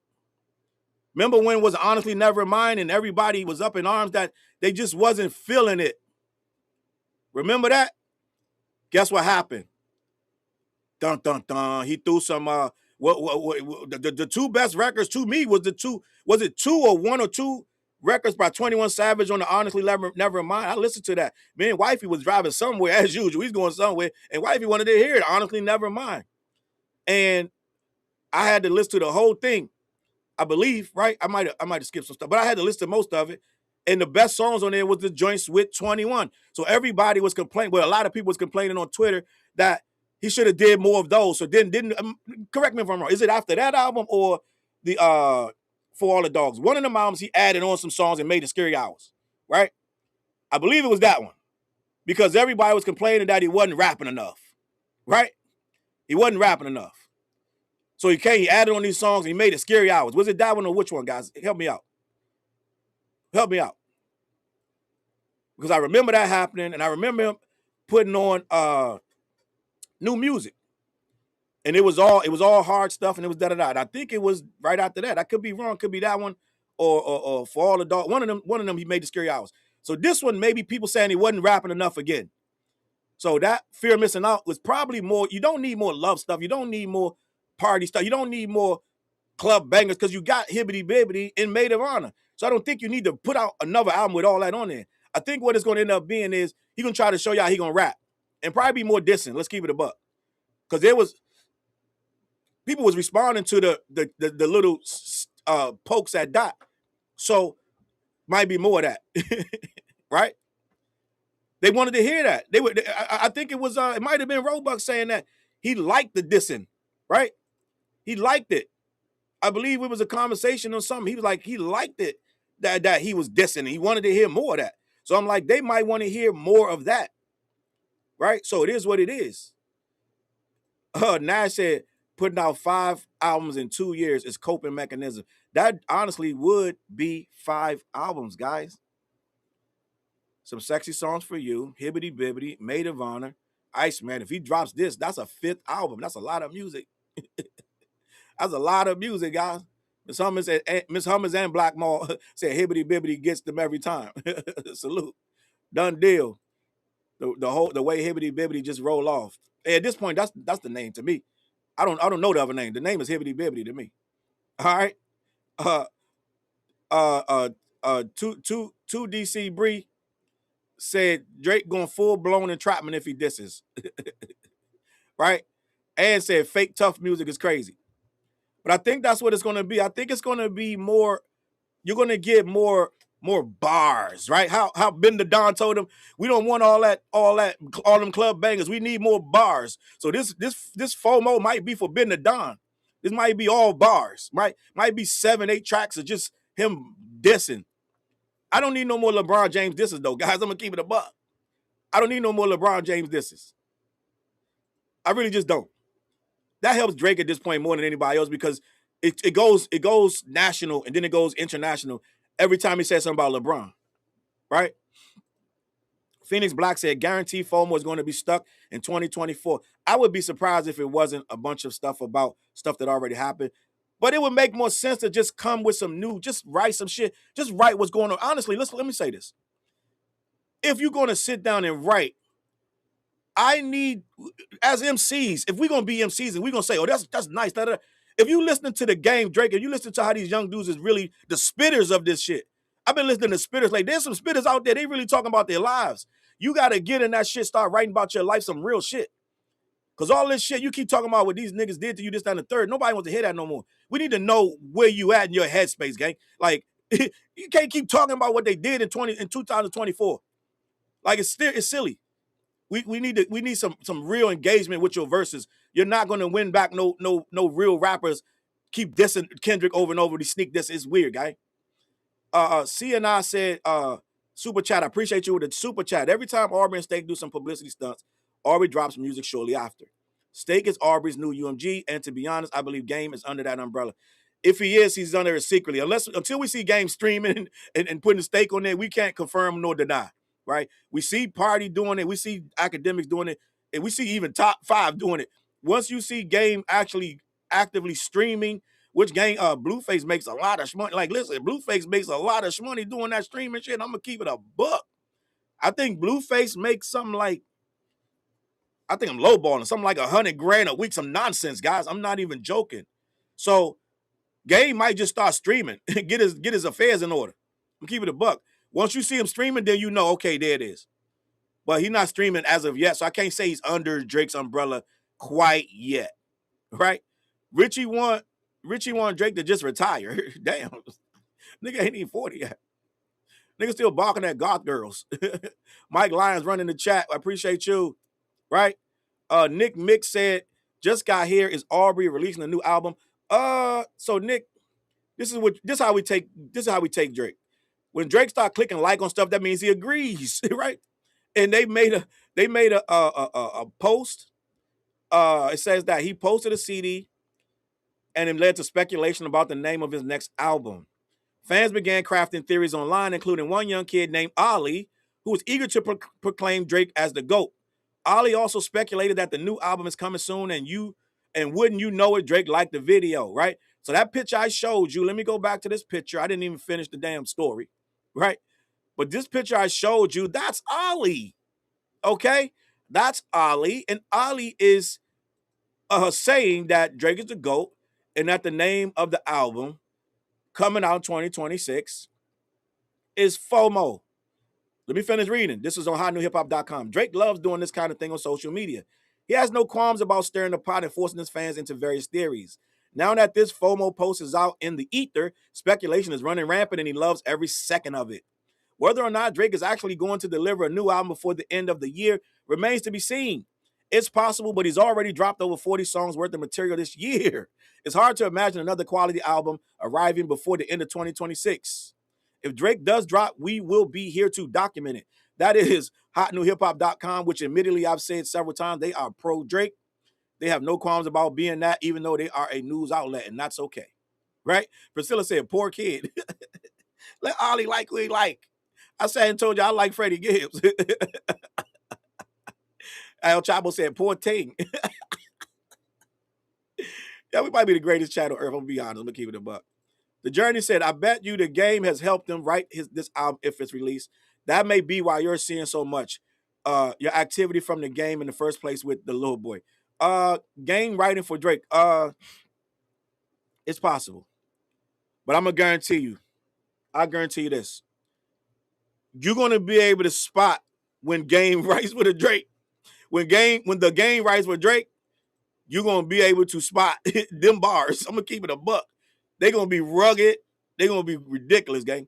Remember when it was Honestly Nevermind and everybody was up in arms that they just wasn't feeling it? Remember that? Guess what happened? Dun, dun, dun. He threw some, the 2 best records to me was it 2 or 1 or 2 records by 21 Savage on the Honestly Nevermind? I listened to that. Me and Wifey was driving somewhere as usual. He's going somewhere, and Wifey wanted to hear it, Honestly Nevermind. And I had to listen to the whole thing. I believe, right? I might have skipped some stuff, but I had to listen to most of it. And the best songs on there was the joints with 21. So everybody was complaining. Well, a lot of people was complaining on Twitter that he should have did more of those. So didn't correct me if I'm wrong. Is it after that album or the For All the Dogs? One of them albums he added on some songs and made it Scary Hours, right? I believe it was that one because everybody was complaining that he wasn't rapping enough, right? He wasn't rapping enough. So he added on these songs and he made it Scary Hours. Was it that one or which one, guys? Help me out. Help me out. Because I remember that happening, and I remember him putting on new music. And it was all hard stuff, and it was da-da-da. I think it was right after that. I could be wrong, could be that one, or For All the Dogs. One of them he made the Scary Hours. So this one, maybe people saying he wasn't rapping enough again. So that Fear of Missing Out was probably more. You don't need more love stuff. You don't need more party stuff. You don't need more club bangers because you got Hibbity Bibbity in Maid of Honor. So I don't think you need to put out another album with all that on there. I think what it's going to end up being is he's going to try to show y'all he going to rap and probably be more dissing. Let's keep it a buck. Because there was, people was responding to the little pokes at Dot. So might be more of that, right? They wanted to hear that. I think it was, it might have been Robux saying that he liked the dissing, right? He liked it. I believe it was a conversation or something. He was like, he liked it that he was dissing. He wanted to hear more of that. So I'm like, they might want to hear more of that, right? So it is what it is. Nash said, putting out 5 albums in 2 years is coping mechanism. That honestly would be 5 albums, guys. Some Sexy Songs for You, Hibbity Bibbity, Maid of Honor, Iceman. If he drops this, that's a 5th album. That's a lot of music. That's a lot of music, guys. Miss Hummers and Blackmore said hibbity bibbity gets them every time. Salute. Done deal. The way hibbity bibbity just roll off. Hey, at this point, that's the name to me. I don't know the other name. The name is hibbity bibbity to me. All right. Uh uh uh two DC Bree said Drake going full blown entrapment if he disses. Right? And said fake tough music is crazy. But I think that's what it's gonna be. I think it's gonna be more, you're gonna get more bars, right? How Ben the Don told him, we don't want all them club bangers. We need more bars. So this FOMO might be for Ben the Don. This might be all bars, right? Might be 7-8 tracks of just him dissing. I don't need no more LeBron James disses though, guys. I'm gonna keep it a buck. I don't need no more LeBron James disses. I really just don't. That helps Drake at this point more than anybody else because it goes national and then it goes international every time he says something about LeBron, right? Phoenix Black said, guarantee FOMO is going to be stuck in 2024. I would be surprised if it wasn't a bunch of stuff about stuff that already happened. But it would make more sense to just come with some new, just write some shit, just write what's going on. Honestly, let me say this. If you're going to sit down and write, I need, as MCs, if we're going to be MCs and we're going to say, oh, that's nice. If you listen to the game, Drake, and you listen to how these young dudes is really the spitters of this shit. I've been listening to spitters. Like, there's some spitters out there, they really talking about their lives. You got to get in that shit, start writing about your life, some real shit. Because all this shit you keep talking about what these niggas did to you, this, that, and the third, nobody wants to hear that no more. We need to know where you at in your headspace, gang. Like, you can't keep talking about what they did in 2024. Like, it's silly. We need some real engagement with your verses. You're not gonna win back no real rappers. Keep dissing Kendrick over and over. These sneak diss. It's weird, guy. CNI said, super chat. I appreciate you with the super chat. Every time Aubrey and Steak do some publicity stunts, Aubrey drops music shortly after. Steak is Aubrey's new UMG, and to be honest, I believe Game is under that umbrella. If he is, he's under it secretly. Until we see Game streaming and putting the Steak on there, we can't confirm nor deny. Right? We see Party doing it. We see Academics doing it. And we see even Top 5 doing it. Once you see Game actually actively streaming, which Game, Blueface makes a lot of money. Like, listen, Blueface makes a lot of money doing that streaming shit. I'm going to keep it a buck. I think Blueface makes something like, I think I'm lowballing, something like $100,000 a week, some nonsense, guys. I'm not even joking. So Game might just start streaming and get his affairs in order. I'm keeping it a buck. Once you see him streaming, then you know, okay, there it is. But he's not streaming as of yet, so I can't say he's under Drake's umbrella quite yet, right? Richie want Drake to just retire. Damn, nigga ain't even 40 yet. Nigga still barking at goth girls. Mike Lyons running the chat. I appreciate you, right? Nick Mick said, just got here. Is Aubrey releasing a new album? So Nick, this is how we take Drake. When Drake start clicking like on stuff, that means he agrees, right? And they made a post. It says that he posted a CD, and it led to speculation about the name of his next album. Fans began crafting theories online, including one young kid named Ali, who was eager to proclaim Drake as the GOAT. Ali also speculated that the new album is coming soon, and wouldn't you know it, Drake liked the video, right? So that picture I showed you, let me go back to this picture. I didn't even finish the damn story, right? But this picture I showed you, that's Ali, okay? That's Ali, and Ali is saying that Drake is the GOAT and that the name of the album coming out in 2026 is FOMO. Let me finish reading. This is on hotnewhiphop.com. Drake loves doing this kind of thing on social media. He has no qualms about stirring the pot and forcing his fans into various theories. Now that this FOMO post is out in the ether, speculation is running rampant and he loves every second of it. Whether or not Drake is actually going to deliver a new album before the end of the year remains to be seen. It's possible, but he's already dropped over 40 songs worth of material this year. It's hard to imagine another quality album arriving before the end of 2026. If Drake does drop, we will be here to document it. That is hotnewhiphop.com, which admittedly I've said several times, they are pro Drake. They have no qualms about being that, even though they are a news outlet, and that's okay. Right? Priscilla said, poor kid. Let Ollie like who he like. I said and told you I like Freddie Gibbs. El Chapo said, poor Ting. Yeah, we might be the greatest chat on earth. I'm gonna be honest. I'm gonna keep it a buck. The Journey said, I bet you the game has helped him write this album if it's released. That may be why you're seeing so much your activity from the game in the first place with the little boy. Game writing for Drake. It's possible. But I'm gonna guarantee you, I guarantee you this. You're gonna be able to spot when game writes with a Drake. When the game writes with Drake, you're gonna be able to spot them bars. I'm gonna keep it a buck. They're gonna be rugged, they're gonna be ridiculous, gang.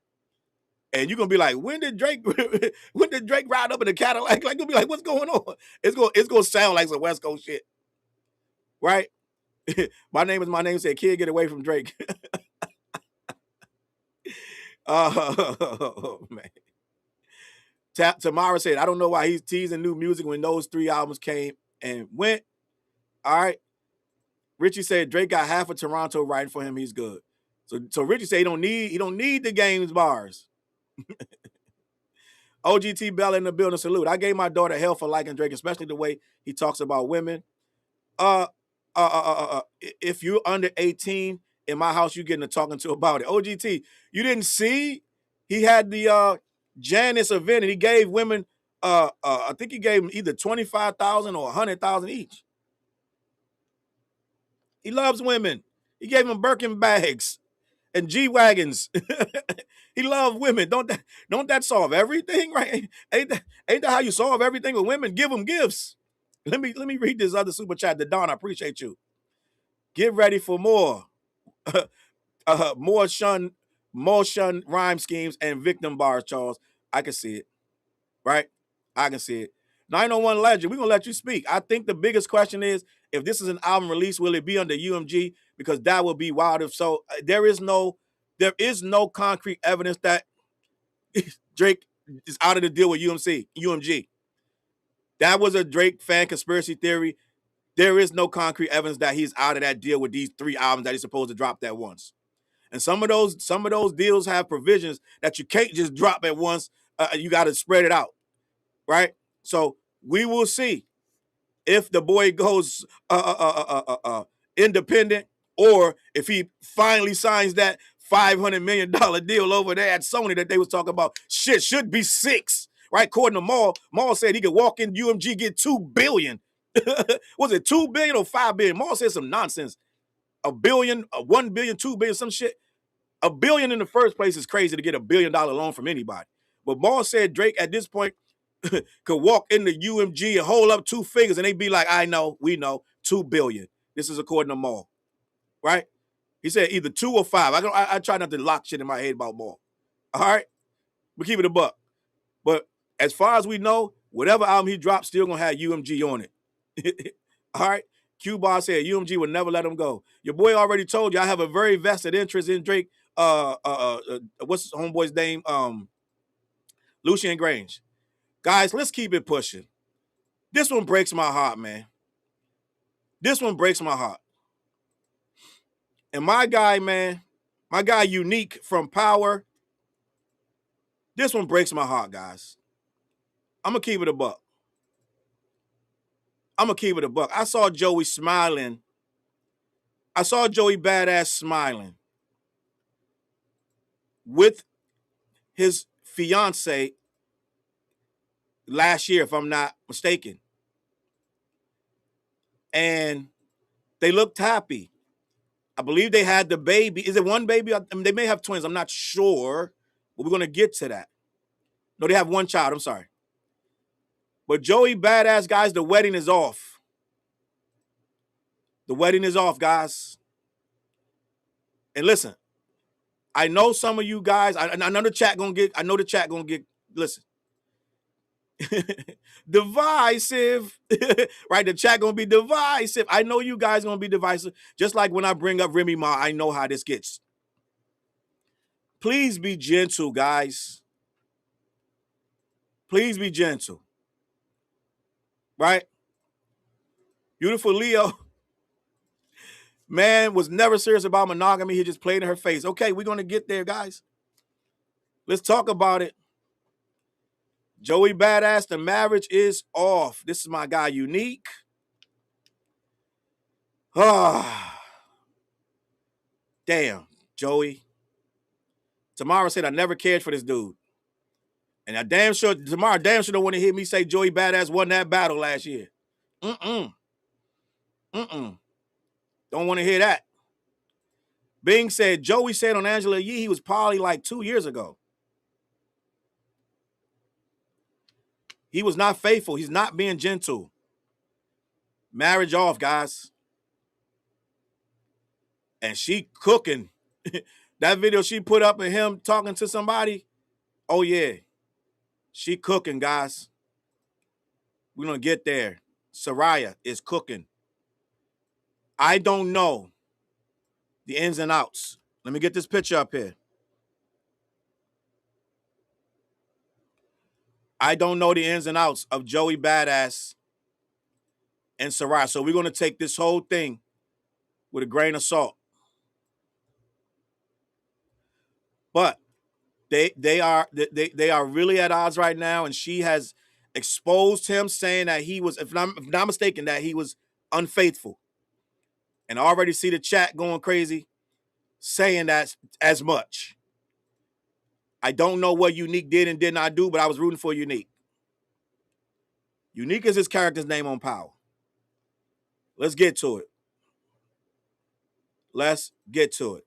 And you're gonna be like, when did Drake ride up in the Cadillac? Like, you'll be like, what's going on? It's gonna sound like some West Coast shit, right? My name said, kid, get away from Drake. Oh man. Tamara said, I don't know why he's teasing new music when those 3 albums came and went. All right. Richie said Drake got half of Toronto writing for him. He's good. So Richie said he don't need the games bars. OGT Bell in the building, salute. I gave my daughter hell for liking Drake, especially the way he talks about women. If you're under 18 in my house, you getting a talking to about it. OGT, you didn't see he had the Janice event and he gave women I think he gave them either 25,000 or 100,000 each. He loves women. He gave them Birkin bags and G-Wagons. He loves women. Don't that solve everything, right? Ain't that how you solve everything with women? Give them gifts. Let me read this other super chat. The Don, I appreciate you. Get ready for more. More shun rhyme schemes and victim bars, Charles. I can see it. Right? I can see it. 901 Legend, we're gonna let you speak. I think the biggest question is if this is an album release, will it be under UMG? Because that would be wild. If so, there is no concrete evidence that Drake is out of the deal with UMG. That was a Drake fan conspiracy theory. There is no concrete evidence that he's out of that deal with these 3 albums that he's supposed to drop at once. And some of those deals have provisions that you can't just drop at once. You got to spread it out, right? So we will see if the boy goes independent or if he finally signs that $500 million deal over there at Sony that they was talking about. Shit should be 6, right? According to Maul said he could walk in UMG, get $2 billion. Was it $2 billion or $5 billion? Maul said some nonsense. $1 billion, $1 billion, $2 billion, some shit. $1 billion in the first place is crazy to get $1 billion loan from anybody. But Maul said Drake at this point could walk into UMG and hold up 2 fingers and they'd be like, I know, we know, $2 billion. This is according to Maul, right? He said either 2 or 5. I try not to lock shit in my head about Maul. All right? We keep it a buck. But as far as we know, whatever album he drops still going to have UMG on it. All right? Q-Bar said UMG would never let him go. Your boy already told you I have a very vested interest in Drake. What's his homeboy's name? Lucien Grange. Guys, let's keep it pushing. This one breaks my heart, man. This one breaks my heart. And my guy, man, my guy Unique from Power, this one breaks my heart, guys. I'm going to keep it a buck. I saw Joey smiling. I saw Joey Badass smiling with his fiance last year, if I'm not mistaken. And they looked happy. I believe they had the baby. Is it one baby? I mean, they may have twins. I'm not sure. But we're going to get to that. No, they have one child. I'm sorry. But Joey Badass, guys, the wedding is off. The wedding is off, guys. And listen, I know some of you guys, I know the chat going to get, listen. Divisive, right? The chat going to be divisive. I know you guys going to be divisive. Just like when I bring up Remy Ma, I know how this gets. Please be gentle, guys. Please be gentle. Right? Beautiful Leo, man, was never serious about monogamy. He just played in her face. Okay, we're going to get there, guys. Let's talk about it. Joey Badass, the marriage is off. This is my guy, Unique. Damn, Joey. Tamara said, I never cared for this dude. And I damn sure, Tamara damn sure don't want to hear me say Joey Badass won that battle last year. Mm-mm. Mm-mm. Don't want to hear that. Bing said, Joey said on Angela Yee he was poly like 2 years ago. He was not faithful. He's not being gentle. Marriage off, guys. And she cooking. That video she put up of him talking to somebody, oh yeah. She cooking, guys. We're going to get there. Soraya is cooking. I don't know the ins and outs. Let me get this picture up here. I don't know the ins and outs of Joey Badass and Soraya. So we're going to take this whole thing with a grain of salt. But they are really at odds right now, and she has exposed him, saying that he was, if I'm not mistaken, that he was unfaithful. And I already see the chat going crazy, saying that as much. I don't know what Unique did and did not do, but I was rooting for Unique. Unique is his character's name on Power. Let's get to it. Let's get to it.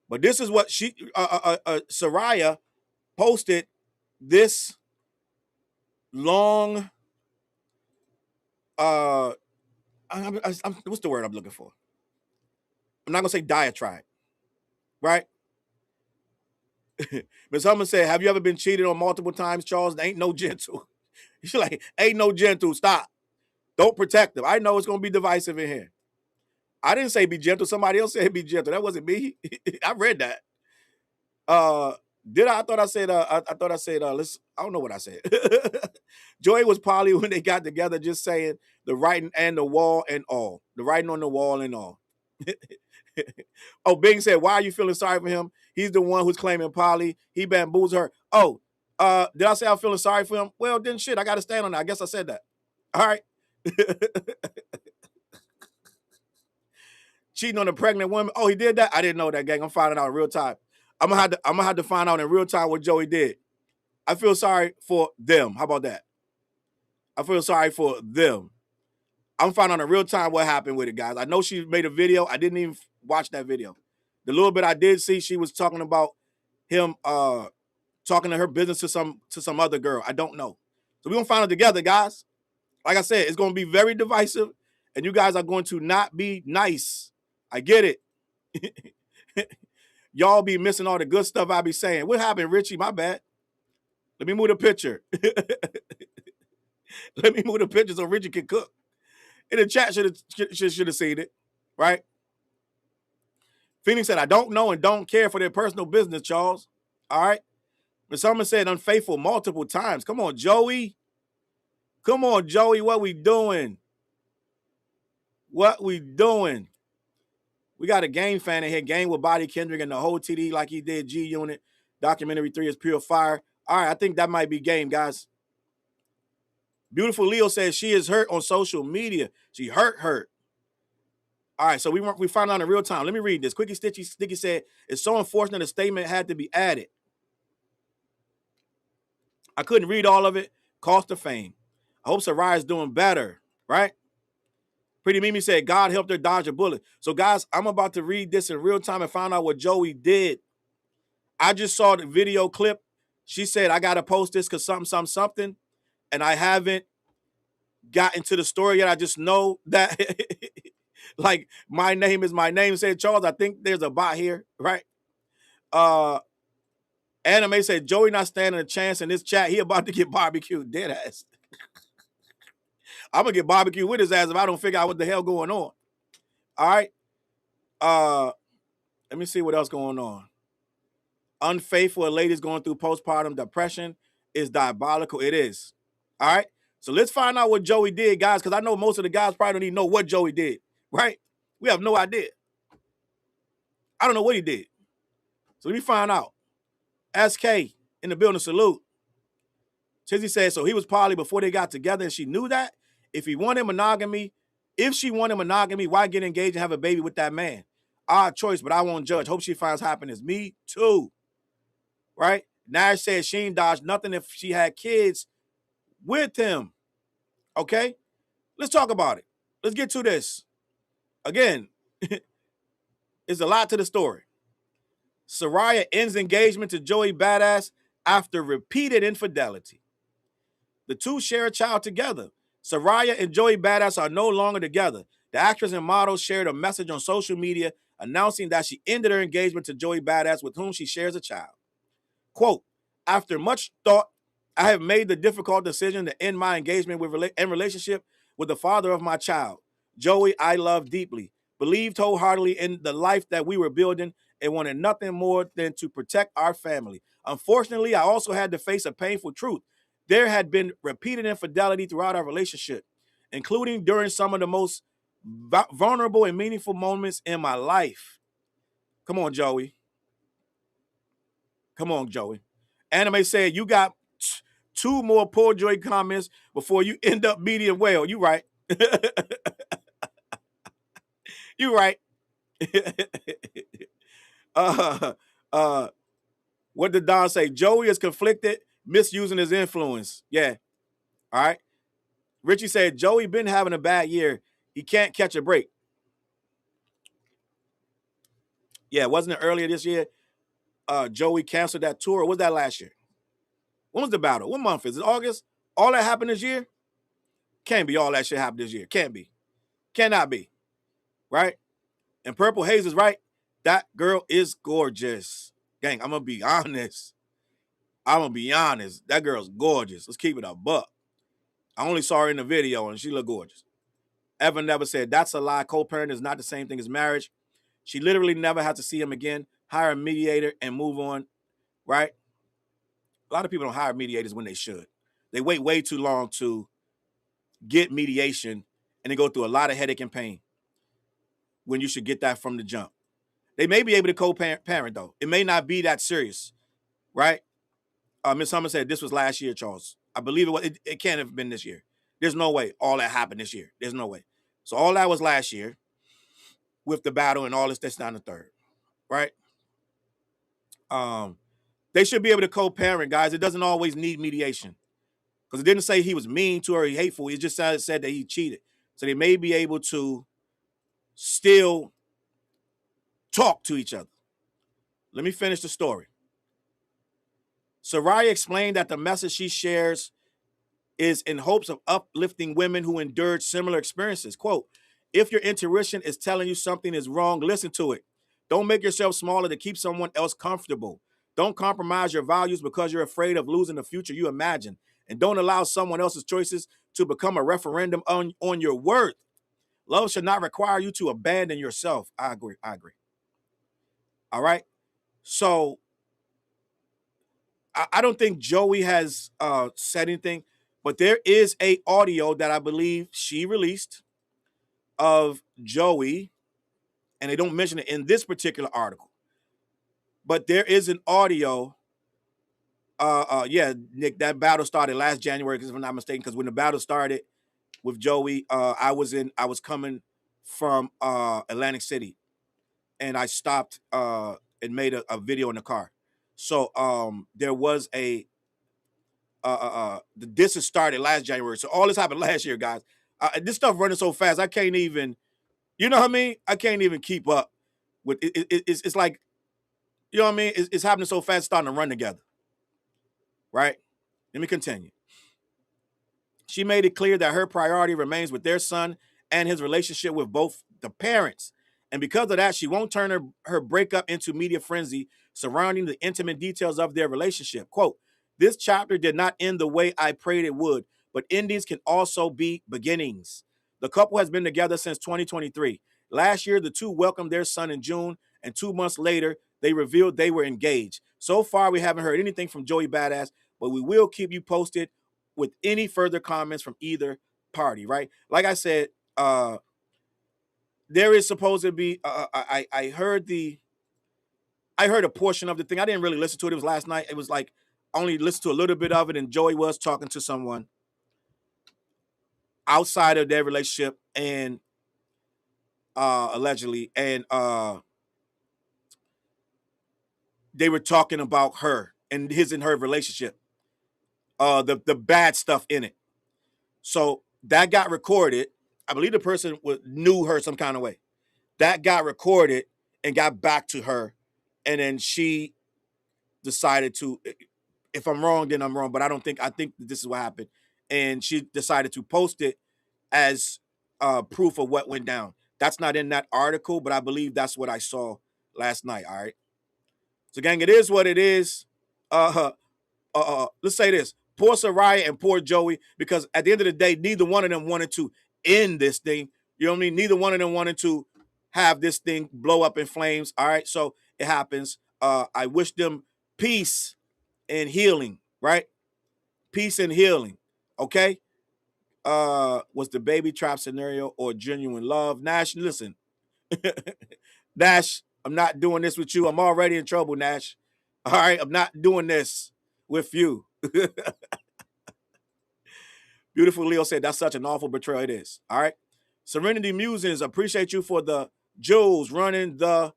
But this is what she, Soraya posted this long, what's the word I'm looking for? I'm not going to say diatribe, right? But someone said, have you ever been cheated on multiple times, Charles? Ain't no gentle. She's like, ain't no gentle. Stop. Don't protect them. I know it's going to be divisive in here. I didn't say be gentle. Somebody else said be gentle. That wasn't me. I read that. Did I? I thought I said, let's, I don't know what I said. Joey was poly when they got together, just saying the writing and the wall and all. The writing on the wall and all. Oh, Bing said, why are you feeling sorry for him? He's the one who's claiming poly. He bamboozled her. Oh, did I say I'm feeling sorry for him? Well, then shit, I got to stand on that. I guess I said that. All right. Cheating on a pregnant woman. Oh, he did that? I didn't know that, gang. I'm finding out in real time. I'm gonna have to find out in real time what Joey did. I feel sorry for them. How about that? I feel sorry for them. I'm finding out in real time what happened with it, guys. I know she made a video. I didn't even watch that video. The little bit I did see, she was talking about him talking to her business to some other girl. I don't know. So we're gonna find out together, guys. Like I said, it's gonna be very divisive, and you guys are going to not be nice. I get it. Y'all be missing all the good stuff I be saying. What happened, Richie? My bad. Let me move the picture. Let me move the picture so Richie can cook. In the chat should have seen it, right? Phoenix said, I don't know and don't care for their personal business, Charles. All right. But someone said unfaithful multiple times. Come on, Joey. Come on, Joey. What we doing? What we doing? We got a game fan in here. Game with Body Kendrick and the whole TD like he did G Unit. Documentary 3 is pure fire. All right, I think that might be game, guys. Beautiful Leo says she is hurt on social media. She hurt. All right, so we found out in real time. Let me read this. Quickie Sticky said, it's so unfortunate a statement had to be added. I couldn't read all of it. Cost of fame. I hope Saraya's doing better, right? Pretty Mimi said, God helped her dodge a bullet. So, guys, I'm about to read this in real time and find out what Joey did. I just saw the video clip. She said, I got to post this because something. And I haven't gotten to the story yet. I just know that, like, my name is my name, said Charles. I think there's a bot here, right? Anime said, Joey not standing a chance in this chat. He about to get barbecued. Dead ass. I'm going to get barbecued with his ass if I don't figure out what the hell going on. All right. Let me see what else going on. Unfaithful ladies going through postpartum depression is diabolical. It is. All right. So let's find out what Joey did, guys, because I know most of the guys probably don't even know what Joey did, right? We have no idea. I don't know what he did. So let me find out. SK in the building, salute. Tizzy said, so he was poly before they got together and she knew that? If she wanted monogamy, why get engaged and have a baby with that man? Odd choice, but I won't judge. Hope she finds happiness. Me too. Right? Nash said she ain't dodged nothing if she had kids with him. Okay? Let's talk about it. Let's get to this. Again, there's a lot to the story. Soraya ends engagement to Joey Badass after repeated infidelity. The two share a child together. Soraya and Joey Badass are no longer together. The actress and model shared a message on social media announcing that she ended her engagement to Joey Badass, with whom she shares a child. Quote, after much thought, I have made the difficult decision to end my engagement and relationship with the father of my child. Joey, I love deeply, believed wholeheartedly in the life that we were building, and wanted nothing more than to protect our family. Unfortunately, I also had to face a painful truth. There had been repeated infidelity throughout our relationship, including during some of the most vulnerable and meaningful moments in my life. Come on, Joey. Come on, Joey. Anime said you got two more poor Joey comments before you end up medium well. You right. You right. uh, uh, what did Don say? Joey is conflicted, misusing his influence. Yeah. All right. Richie said Joey been having a bad year. He can't catch a break. Yeah, wasn't it earlier this year? Joey canceled that tour. Or was that last year? When was the battle? What month is it? August? All that happened this year? Can't be all that shit happened this year. Can't be. Cannot be. Right? And Purple Haze is right. That girl is gorgeous. Gang, I'm going to be honest. That girl's gorgeous. Let's keep it a buck. I only saw her in the video and she looked gorgeous. Evan never said, that's a lie. Co-parent is not the same thing as marriage. She literally never had to see him again. Hire a mediator and move on. Right? A lot of people don't hire mediators when they should. They wait way too long to get mediation and they go through a lot of headache and pain when you should get that from the jump. They may be able to co-parent, though. It may not be that serious, right? Ms. Hummer said this was last year, Charles. I believe it was. It can't have been this year. There's no way all that happened this year. There's no way. So all that was last year with the battle and all this, that's down the third, right? They should be able to co-parent, guys. It doesn't always need mediation because it didn't say he was mean to her, he hateful. It just said that he cheated. So they may be able to still talk to each other. Let me finish the story. Soraya explained that the message she shares is in hopes of uplifting women who endured similar experiences. Quote, if your intuition is telling you something is wrong, listen to it. Don't make yourself smaller to keep someone else comfortable. Don't compromise your values because you're afraid of losing the future you imagine. And don't allow someone else's choices to become a referendum on your worth. Love should not require you to abandon yourself. I agree. All right. So I don't think Joey has said anything, but there is a audio that I believe she released of Joey, and they don't mention it in this particular article. But there is an audio. Yeah, Nick, that battle started last January, because if I'm not mistaken, because when the battle started with Joey, I was coming from Atlantic City, and I stopped and made a video in the car. So there was this has started last January. So all this happened last year, guys. This stuff running so fast, I can't even, you know what I mean? I can't even keep up with it. It's like, you know what I mean? It's happening so fast, it's starting to run together. Right? Let me continue. She made it clear that her priority remains with their son and his relationship with both the parents. And because of that, she won't turn her breakup into media frenzy surrounding the intimate details of their relationship. Quote, this chapter did not end the way I prayed it would, but endings can also be beginnings. The couple has been together since 2023. Last year, the two welcomed their son in June, and 2 months later, they revealed they were engaged. So far, we haven't heard anything from Joey Badass, but we will keep you posted with any further comments from either party, right? Like I said, there is supposed to be, I heard a portion of the thing. I didn't really listen to it. It was last night. It was like, I only listened to a little bit of it, and Joey was talking to someone outside of their relationship, and allegedly, and they were talking about her and his and her relationship, the bad stuff in it. So that got recorded. I believe the person knew her some kind of way. That got recorded and got back to her, and then she decided to. If I'm wrong, then I'm wrong. But I think this is what happened, and she decided to post it as proof of what went down. That's not in that article, but I believe that's what I saw last night. All right. So, gang, it is what it is. Let's say this: poor Soraya and poor Joey, because at the end of the day, neither one of them wanted to end this thing. You know what I mean? Neither one of them wanted to have this thing blow up in flames. All right, so it happens. I wish them peace and healing. Right, peace and healing. Okay. Was the baby trap scenario or genuine love? Nash, listen, Nash, I'm not doing this with you. I'm already in trouble, Nash. All right, I'm not doing this with you. Beautiful Leo said, that's such an awful betrayal. It is. All right. Serenity Musings, appreciate you for the jewels, running the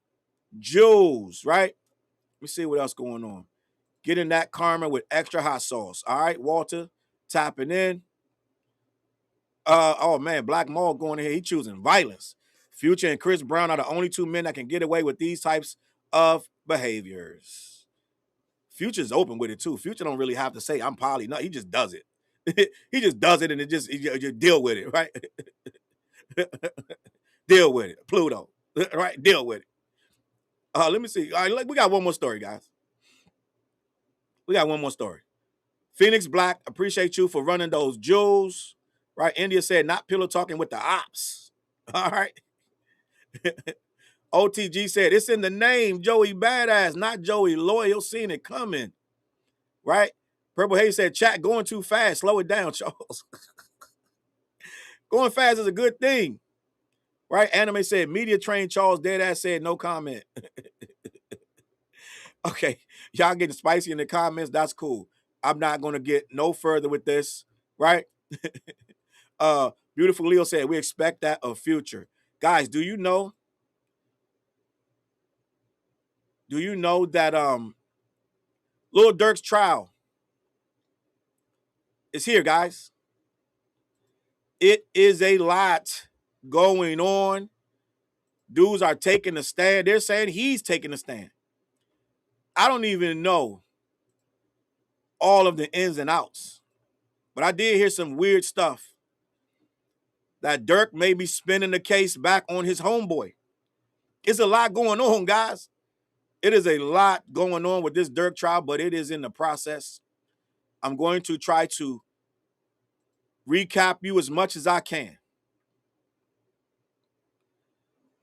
jewels, right? Let me see what else going on. Getting that karma with extra hot sauce. All right, Walter, tapping in. Oh man, Black Maul going in here. He choosing violence. Future and Chris Brown are the only two men that can get away with these types of behaviors. Future's open with it too. Future don't really have to say I'm poly. No, he just does it. He just does it, and it just you deal with it, right? Deal with it, Pluto, right? Deal with it. Let me see. All right, we got one more story, guys. We got one more story. Phoenix Black, appreciate you for running those jewels, right? India said not pillow talking with the ops. All right. OTG said it's in the name, Joey Badass, not Joey Loyal. Seen it coming, right? Purple Haze said chat going too fast. Slow it down, Charles. Going fast is a good thing, right? Anime said media trained Charles. Deadass said no comment. Okay, y'all getting spicy in the comments. That's cool. I'm not gonna get no further with this, right? Beautiful Leo said we expect that of Future. Guys, do you know that Lil Durk's trial is here, guys? It is a lot going on. Dudes are taking a stand. They're saying he's taking a stand. I don't even know all of the ins and outs, but I did hear some weird stuff that Durk may be spinning the case back on his homeboy. It's a lot going on, guys. It is a lot going on with this Durk trial, but it is in the process. I'm going to try to recap you as much as I can.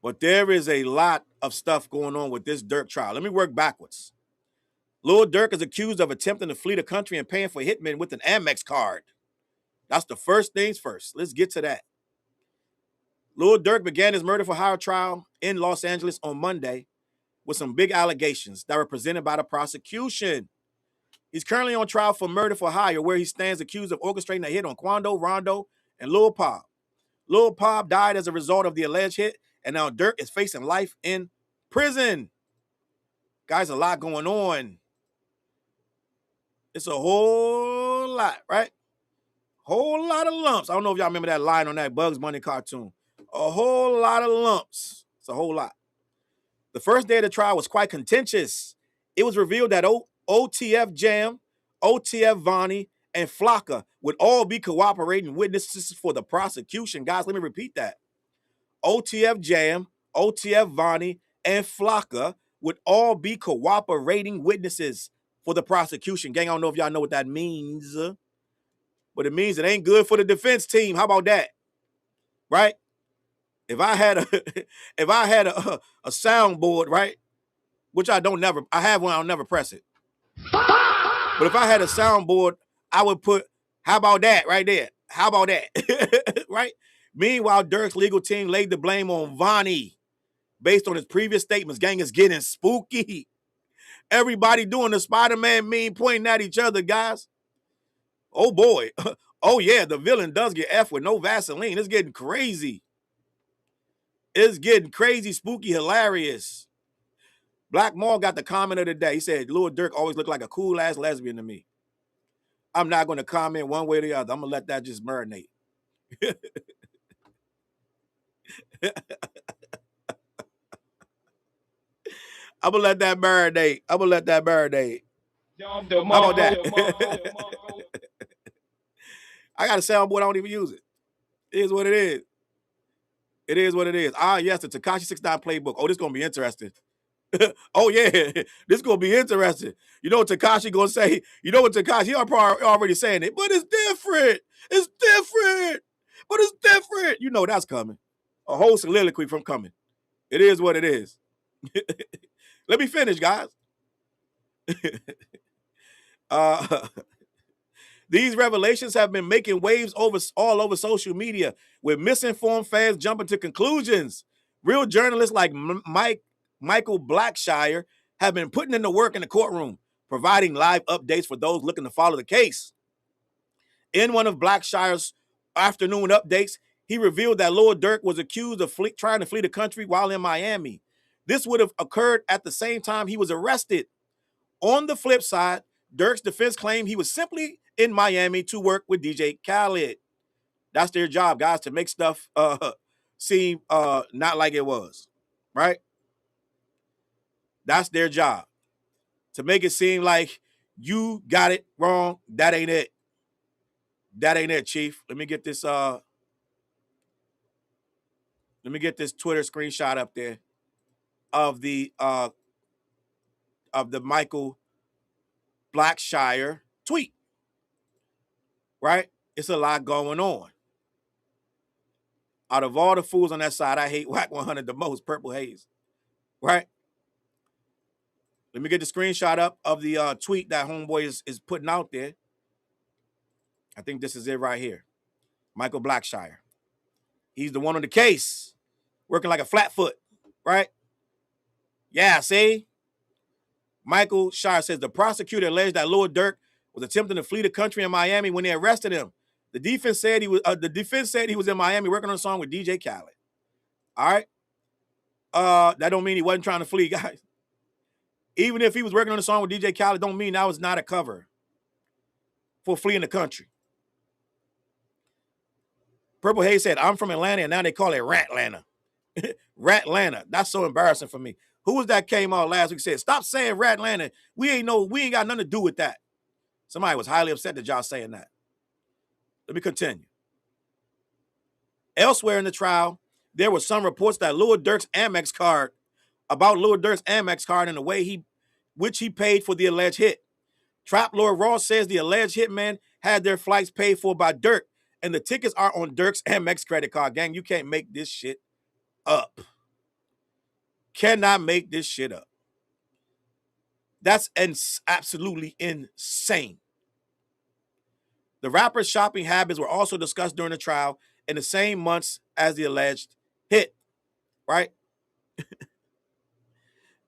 But there is a lot of stuff going on with this Durk trial. Let me work backwards. Lil Durk is accused of attempting to flee the country and paying for hitmen with an Amex card. That's the first things first. Let's get to that. Lil Durk began his murder for hire trial in Los Angeles on Monday with some big allegations that were presented by the prosecution. He's currently on trial for murder for hire, where he stands accused of orchestrating a hit on Quando, Rondo, and Lil Pop. Lil Pop died as a result of the alleged hit, and now Durk is facing life in prison. Guys, a lot going on. It's a whole lot, right? Whole lot of lumps. I don't know if y'all remember that line on that Bugs Bunny cartoon. A whole lot of lumps. It's a whole lot. The first day of the trial was quite contentious. It was revealed that OTF Jam, OTF Vonnie, and Flocka would all be cooperating witnesses for the prosecution. Guys, let me repeat that. OTF Jam, OTF Vonnie, and Flocka would all be cooperating witnesses for the prosecution. Gang, I don't know if y'all know what that means, but it means it ain't good for the defense team. How about that? Right? If I had a soundboard, right, which I have one, I'll never press it. But if I had a soundboard, I would put, how about that right there? How about that? Right? Meanwhile, Durk's legal team laid the blame on Vonnie based on his previous statements. Gang, is getting spooky. Everybody doing the Spider-Man meme, pointing at each other, guys. Oh boy. Oh yeah, the villain does get F with no Vaseline. It's getting crazy. It's getting crazy, spooky, hilarious. Black Maul got the comment of the day. He said, Lil Durk always looked like a cool-ass lesbian to me. I'm not going to comment one way or the other. I'm going to let that just marinate. I'm going to let that marinate. I'm going to let that marinate. How about that? I got a soundboard. I don't even use it. It is what it is. It is what it is. Ah, yes, the Tekashi 69 playbook. Oh, this is going to be interesting. Oh, yeah, this is going to be interesting. You know what Tekashi going to say? You know what Tekashi, he already saying it, but it's different. It's different. But it's different. You know that's coming. A whole soliloquy from coming. It is what it is. Let me finish, guys. These revelations have been making waves all over social media, with misinformed fans jumping to conclusions. Real journalists like Michael Blackshire have been putting in the work in the courtroom, providing live updates for those looking to follow the case. In one of Blackshire's afternoon updates, he revealed that Lil Durk was accused of trying to flee the country while in Miami. This would have occurred at the same time he was arrested. On the flip side, Durk's defense claimed he was simply in Miami to work with DJ Khaled. That's their job, guys, to make stuff seem not like it was, right? That's their job, to make it seem like you got it wrong. That ain't it. That ain't it, Chief. Let me get this Twitter screenshot up there of the Michael Blackshire tweet. Right? It's a lot going on. Out of all the fools on that side, I hate Whack 100 the most, Purple Haze. Right? Let me get the screenshot up of the tweet that homeboy is putting out there. I think this is it right here. Michael Blackshire. He's the one on the case, working like a flatfoot, right? Yeah, see? Michael Shire says the prosecutor alleged that Lil Durk was attempting to flee the country in Miami when they arrested him. The defense said he was in Miami working on a song with DJ Khaled. All right? That don't mean he wasn't trying to flee, guys. Even if he was working on a song with DJ Khaled, don't mean that was not a cover for fleeing the country. Purple Haze said, I'm from Atlanta, and now they call it Ratlanta. Ratlanta. That's so embarrassing for me. Who was that came out last week and said, stop saying Ratlanta. We ain't got nothing to do with that. Somebody was highly upset that y'all saying that. Let me continue. Elsewhere in the trial, there were some reports that Lil Durk's Amex card and the way which he paid for the alleged hit. Trap Lord Ross says the alleged hitman had their flights paid for by Durk, and the tickets are on Durk's Amex credit card. Gang, you can't make this shit up. Cannot make this shit up. That's absolutely insane. The rapper's shopping habits were also discussed during the trial in the same months as the alleged hit, right?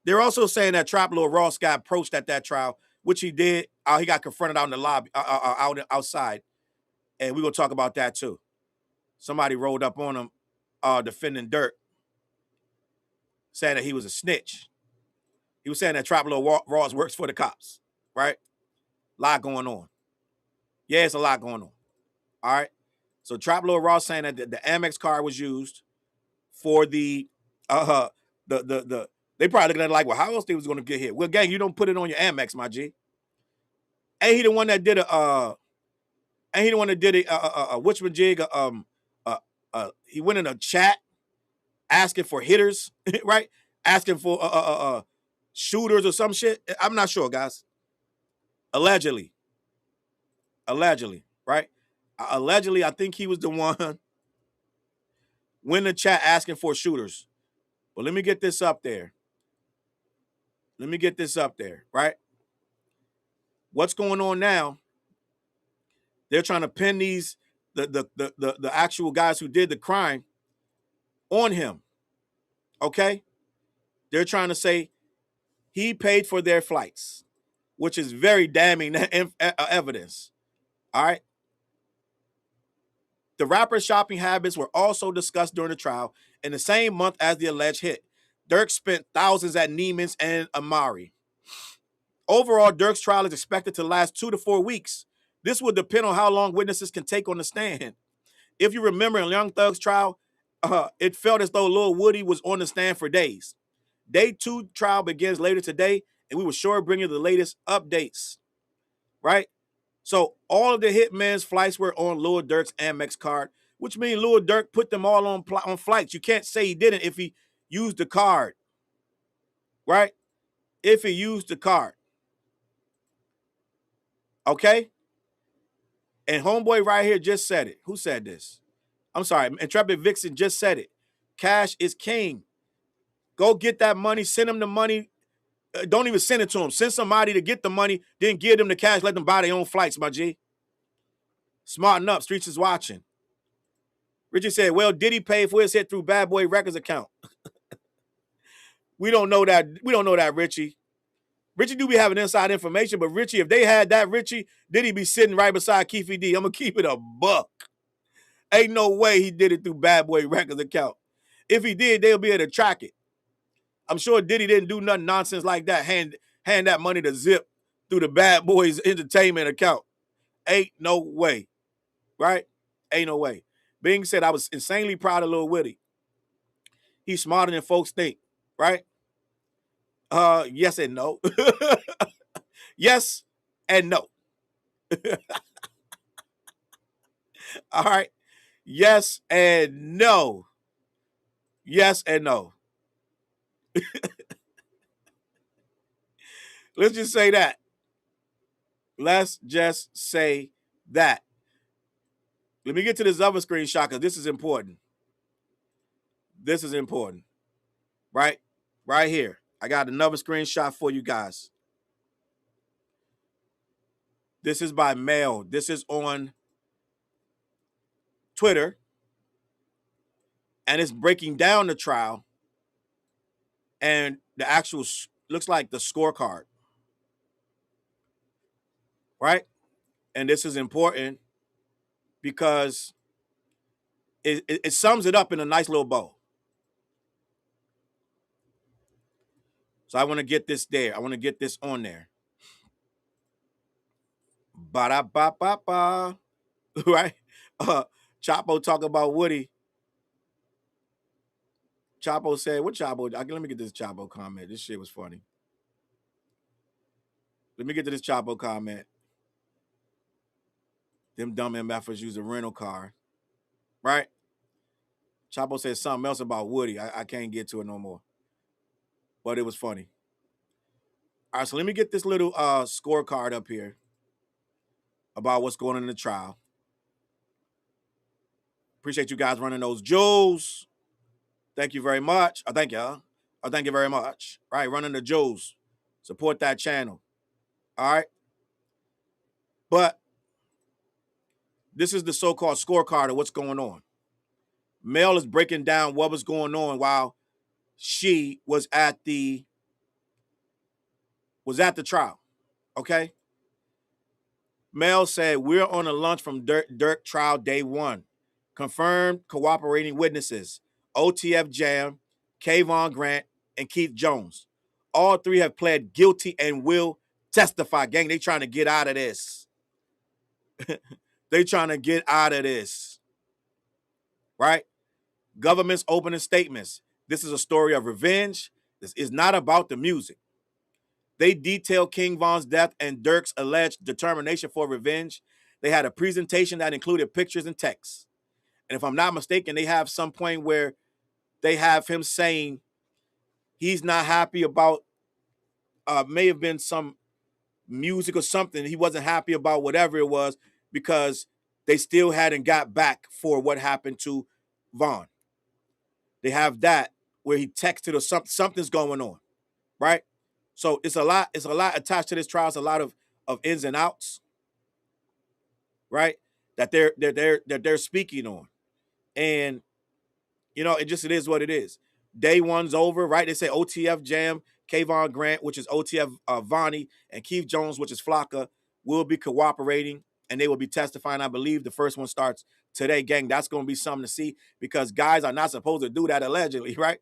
They're also saying that Trap Lord Ross got approached at that trial, which he did. He got confronted out in the lobby, outside. And we're going to talk about that too. Somebody rolled up on him defending Durk, saying that he was a snitch. He was saying that Trap Lord Ross works for the cops, right? A lot going on. Yeah, it's a lot going on. All right. So Trap Lord Ross saying that the Amex card was used for the they probably looking at it like, well, how else they was going to get here? Well, gang, you don't put it on your Amex, my G. Ain't he the one that did Witchman jig? He went in a chat asking for hitters, right? Asking for shooters or some shit. I'm not sure, guys. Allegedly, right? Allegedly, I think he was the one when the chat asking for shooters. But let me get this up there. Right? What's going on now? They're trying to pin the actual guys who did the crime on him. Okay? They're trying to say he paid for their flights, which is very damning evidence. All right? The rapper's shopping habits were also discussed during the trial in the same month as the alleged hit. Durk spent thousands at Neiman's and Amari. Overall, Durk's trial is expected to last 2 to 4 weeks. This will depend on how long witnesses can take on the stand. If you remember in Young Thug's trial, it felt as though Lil Woody was on the stand for days. Day 2 trial begins later today, and we will sure bring you the latest updates, right? So all of the hitmen's flights were on Lil Durk's Amex card, which means Lil Durk put them all on flights. You can't say he didn't if he used the card, right? If he used the card, okay? And homeboy right here just said it. Who said this? I'm sorry, Intrepid Vixen just said it. Cash is king. Go get that money. Send him the money. Don't even send it to him. Send somebody to get the money, then give them the cash. Let them buy their own flights, my G. Smarten up. Streets is watching. Richie said, well, did he pay for his hit through Bad Boy Records account? We don't know that. We don't know that, Richie. Richie do be having inside information, but Richie, if they had that, Richie, did he be sitting right beside Keefy D? I'm going to keep it a buck. Ain't no way he did it through Bad Boy Records account. If he did, they'll be able to track it. I'm sure Diddy didn't do nothing nonsense like that. Hand that money to Zip through the Bad Boys Entertainment account. Ain't no way, right? Ain't no way. Being said, I was insanely proud of Lil Woody. He's smarter than folks think, right? Yes and no. Yes and no. All right. Yes and no. Yes and no. Let's just say that. Let's just say that. Let me get to this other screenshot because this is important. This is important. Right? Right here. I got another screenshot for you guys. This is by mail. This is on Twitter. And it's breaking down the trial. And the actual, looks like the scorecard. Right? And this is important because it sums it up in a nice little bow. So I want to get this there. I want to get this on there. Ba-da-ba-ba-ba. Right? Chapo talk about Woody. Chapo said, what Chapo? Let me get this Chapo comment. This shit was funny. Let me get to this Chapo comment. Them dumb MFers use a rental car. Right? Chapo said something else about Woody. I can't get to it no more. But it was funny. All right, so let me get this little scorecard up here about what's going on in the trial. Appreciate you guys running those jewels. Thank you very much. Thank you. Thank you very much. Right, running the jewels. Support that channel. All right. But this is the so-called scorecard of what's going on. Mel is breaking down what was going on while she was at the trial. Okay. Mel said, we're on a lunch from Durk trial day 1. Confirmed cooperating witnesses, OTF Jam, Kayvon Grant, and Keith Jones. All 3 have pled guilty and will testify. Gang, they trying to get out of this. They trying to get out of this. Right? Government's opening statements. This is a story of revenge. This is not about the music. They detail King Von's death and Durk's alleged determination for revenge. They had a presentation that included pictures and text. And if I'm not mistaken, they have some point where they have him saying he's not happy about, may have been some music or something. He wasn't happy about whatever it was because they still hadn't got back for what happened to Von. They have that where he texted or something's going on, right? So it's a lot attached to this trial. It's a lot of ins and outs, right? That they're speaking on. And you know, it is what it is. Day 1's over, right? They say OTF Jam, Kayvon Grant, which is OTF Vonnie, and Keith Jones, which is Flocka, will be cooperating and they will be testifying. I believe the first one starts today, gang. That's going to be something to see because guys are not supposed to do that allegedly, right?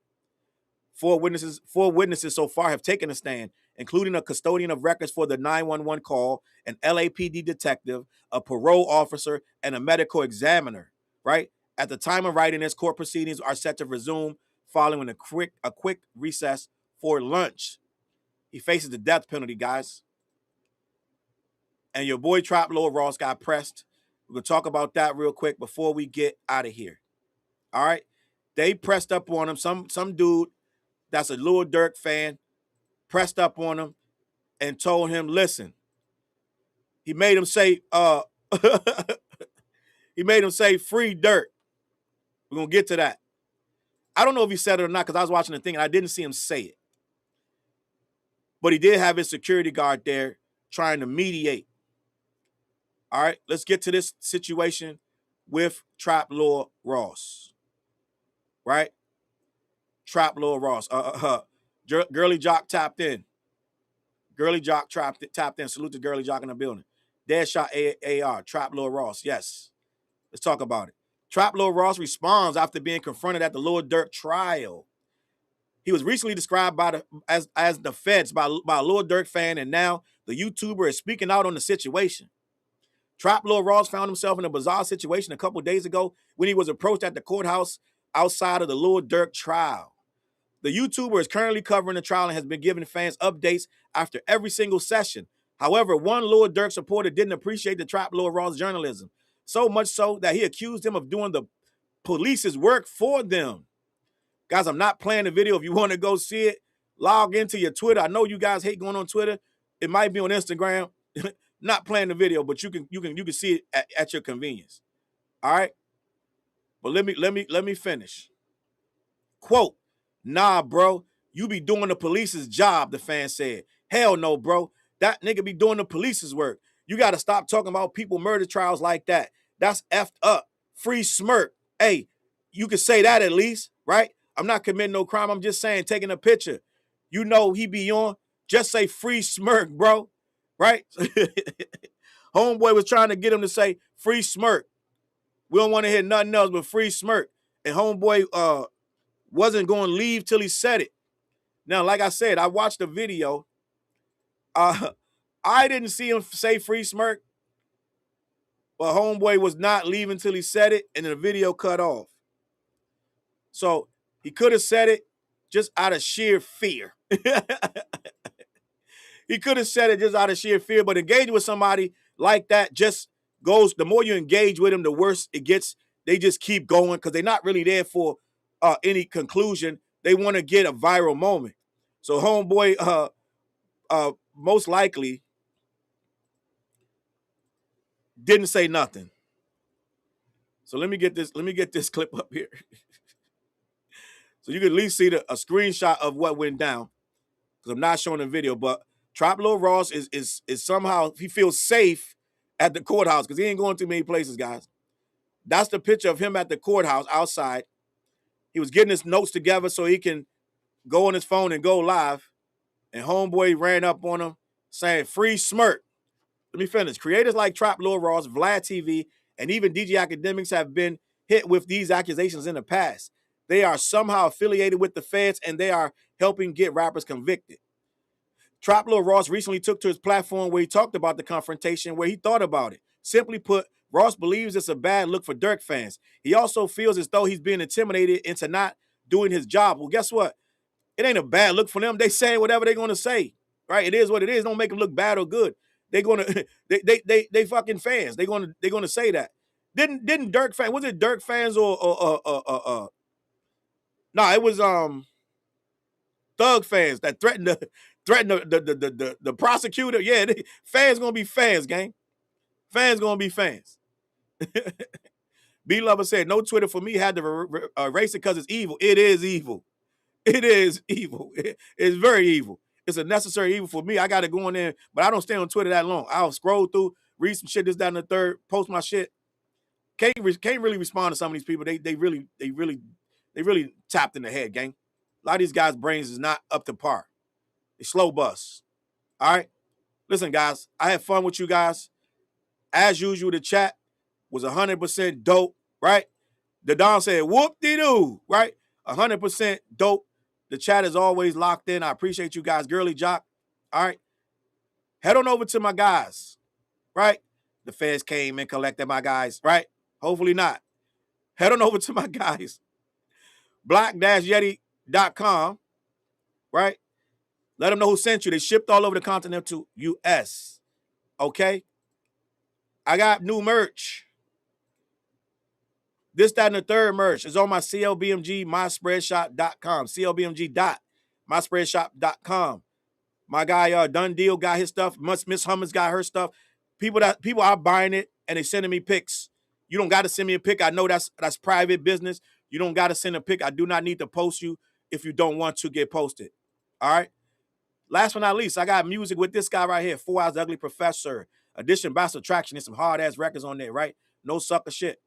Four witnesses so far have taken a stand, including a custodian of records for the 911 call, an LAPD detective, a parole officer, and a medical examiner. Right at the time of writing this, court proceedings are set to resume following a quick recess for lunch. He faces the death penalty, guys. And your boy Trap Lord Ross got pressed. We're gonna talk about that real quick before we get out of here. All right, they pressed up on him. Some dude that's a Lil Durk fan pressed up on him and told him, listen. He made him say, he made him say free Durk. We're gonna get to that. I don't know if he said it or not because I was watching the thing and I didn't see him say it. But he did have his security guard there trying to mediate. All right, let's get to this situation with Trap Lord Ross. Right? Trap Lord Ross. Girly Jock tapped in. Girly Jock tapped in. Salute to Girly Jock in the building. Deadshot AR. Trap Lord Ross. Yes. Let's talk about it. Trap Lord Ross responds after being confronted at the Lil Durk trial. He was recently described as the feds by a Lil Durk fan, and now the YouTuber is speaking out on the situation. Trap Lord Ross found himself in a bizarre situation a couple days ago when he was approached at the courthouse outside of the Lil Durk trial. The YouTuber is currently covering the trial and has been giving fans updates after every single session. However, one Lil Durk supporter didn't appreciate the Trap Lord Ross journalism, so much so that he accused him of doing the police's work for them. Guys, I'm not playing the video. If you want to go see it, log into your Twitter. I know you guys hate going on Twitter. It might be on Instagram. Not playing the video, but you can see it at your convenience. All right? But let me finish. Quote, nah, bro, you be doing the police's job, the fan said. Hell no, bro. That nigga be doing the police's work. You got to stop talking about people murder trials like that. That's effed up. Free smirk. Hey, you can say that at least, right? I'm not committing no crime. I'm just saying, taking a picture. You know he be on. Just say free smirk, bro. Right? Homeboy was trying to get him to say free smirk. We don't want to hear nothing else but free smirk. And homeboy wasn't going to leave till he said it. Now, like I said, I watched the video. I didn't see him say free smirk, but homeboy was not leaving till he said it, and the video cut off. So he could have said it just out of sheer fear. He could have said it just out of sheer fear, but engaging with somebody like that just goes, the more you engage with them, the worse it gets. They just keep going because they're not really there for any conclusion. They want to get a viral moment. So homeboy most likely didn't say nothing. So let me get this clip up here. So you can at least see a screenshot of what went down. Because I'm not showing the video, but Trap Lord Ross is somehow, he feels safe at the courthouse because he ain't going too many places, guys. That's the picture of him at the courthouse outside. He was getting his notes together so he can go on his phone and go live. And homeboy ran up on him saying, free smirk. Let me finish. Creators like Trap Lord Ross, Vlad TV, and even DJ Academics have been hit with these accusations in the past. They are somehow affiliated with the feds and they are helping get rappers convicted. Trap Lord Ross recently took to his platform where he talked about the confrontation, where he thought about it. Simply put, Ross believes it's a bad look for Durk fans. He also feels as though he's being intimidated into not doing his job. Well, guess what? It ain't a bad look for them. They saying whatever they're going to say, right? It is what it is. Don't make them look bad or good. They're going to, they fucking fans. They're going to say that. Didn't Durk fans, was it Durk fans or no, it was Thug fans that threatened the prosecutor. Yeah, fans gonna be fans, gang. Fans gonna be fans. B Lover said, no Twitter for me, had to erase it because it's evil. It is evil. It is evil. It's very evil. It's a necessary evil for me. I got to go in there, but I don't stay on Twitter that long. I'll scroll through, read some shit, this, that, and the third, post my shit. Can't really respond to some of these people. They really tapped in the head, gang. A lot of these guys' brains is not up to par. They slow bus. All right? Listen, guys, I had fun with you guys. As usual, the chat was 100% dope, right? The Don said, whoop-de-doo, right? 100% dope. The chat is always locked in. I appreciate you guys. Girly Jock. All right. Head on over to my guys, right? The feds came and collected my guys, right? Hopefully not. Head on over to my guys. black-yeti.com, right? Let them know who sent you. They shipped all over the continental U.S., okay? I got new merch. This, that, and the third merch is on my CLBMG, myspreadshop.com, clbmg.myspreadshop.com. My guy Done Deal got his stuff. Miss Hummus got her stuff. People are buying it and they sending me pics. You don't got to send me a pic. I know that's private business. You don't got to send a pic. I do not need to post you if you don't want to get posted. All right. Last but not least, I got music with this guy right here, 4 Hours Ugly Professor. Addition by Subtraction. There's some hard ass records on there, right? No sucker shit.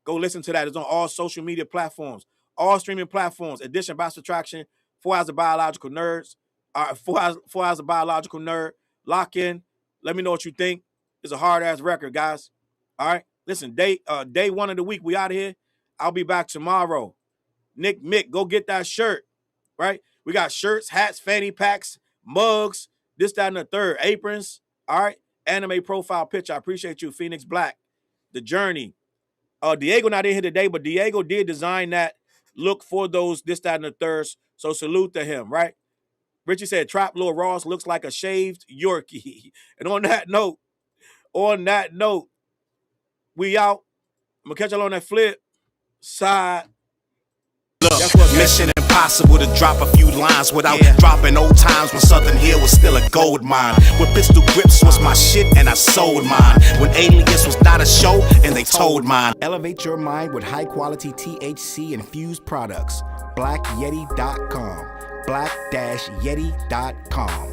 Go listen to that. It's on all social media platforms, all streaming platforms. Addition by Subtraction. 4 Hours of Biological Nerds. 4 hours of Biological Nerd. Lock in. Let me know what you think. It's a hard ass record, guys. All right. Listen, day 1 of the week, we out of here. I'll be back tomorrow. Nick Mick, go get that shirt. Right? We got shirts, hats, fanny packs, mugs, this, that, and the third, aprons. All right. Anime profile picture. I appreciate you, Phoenix Black. The Journey. Diego not in here today, but Diego did design that look for those this, that, and the thirds. So salute to him, right? Richie said, Trap Lil Ross looks like a shaved Yorkie. And on that note, we out. I'm going to catch y'all on that flip side. Look, mission impossible to drop a few lines without dropping old times when Southern Hill was still a gold mine. When pistol grips was my shit and I sold mine. When Alias was not a show and they told mine. Elevate your mind with high quality THC infused products. BlackYeti.com. Black-Yeti.com.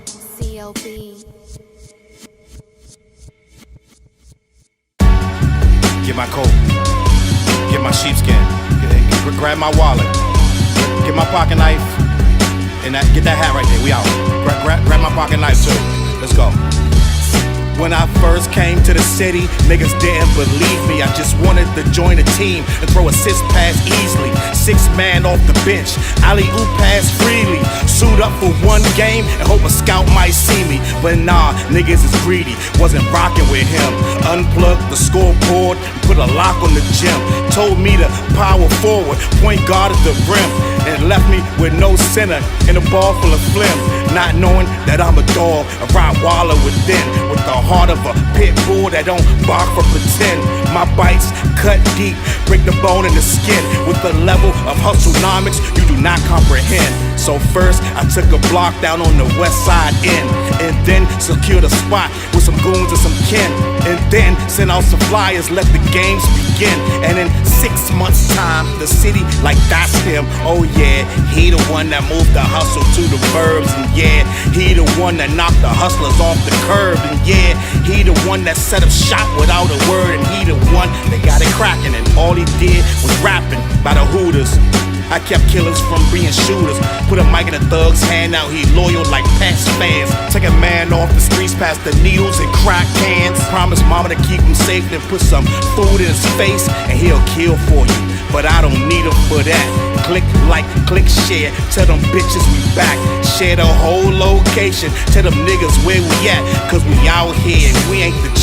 CLB. Get my coat, get my sheepskin, grab my wallet, get my pocket knife, and get that hat right there. We out. Grab my pocket knife too. Let's go. When I first came to the city, niggas didn't believe me. I just wanted to join a team and throw assist pass easily. 6 man off the bench, alley-oop pass freely. Suit up for one game and hope a scout might see me. But nah, niggas is greedy, wasn't rocking with him. Unplugged the scoreboard, put a lock on the gym. Told me to power forward, point guard at the rim. And left me with no center and a ball full of phlegm. Not knowing that I'm a dog, a Rottweiler within. With the heart of a pit bull that don't bark for pretend. My bites cut deep, break the bone and the skin. With the level of hustlenomics you do not comprehend. So first I took a block down on the west side end, and then secured a spot with some goons and some kin. And then sent out some flyers, let the games begin. And in 6 months time, the city like that's him. Oh yeah, he the one that moved the hustle to the burbs. And yeah, he the one that knocked the hustlers off the curb. And yeah, he the one that set up shop without a word. And he the one that got it cracking. And all he did was rapping by the Hooters. I kept killers from being shooters. Put a mic in a thug's hand, now he loyal like Pats fans. Take a man off the streets past the needles and crack cans. Promise mama to keep him safe, then put some food in his face and he'll kill for you. But I don't need him for that. Click like, click share, tell them bitches we back. Share the whole location, tell them niggas where we at. Cause we out here and we ain't the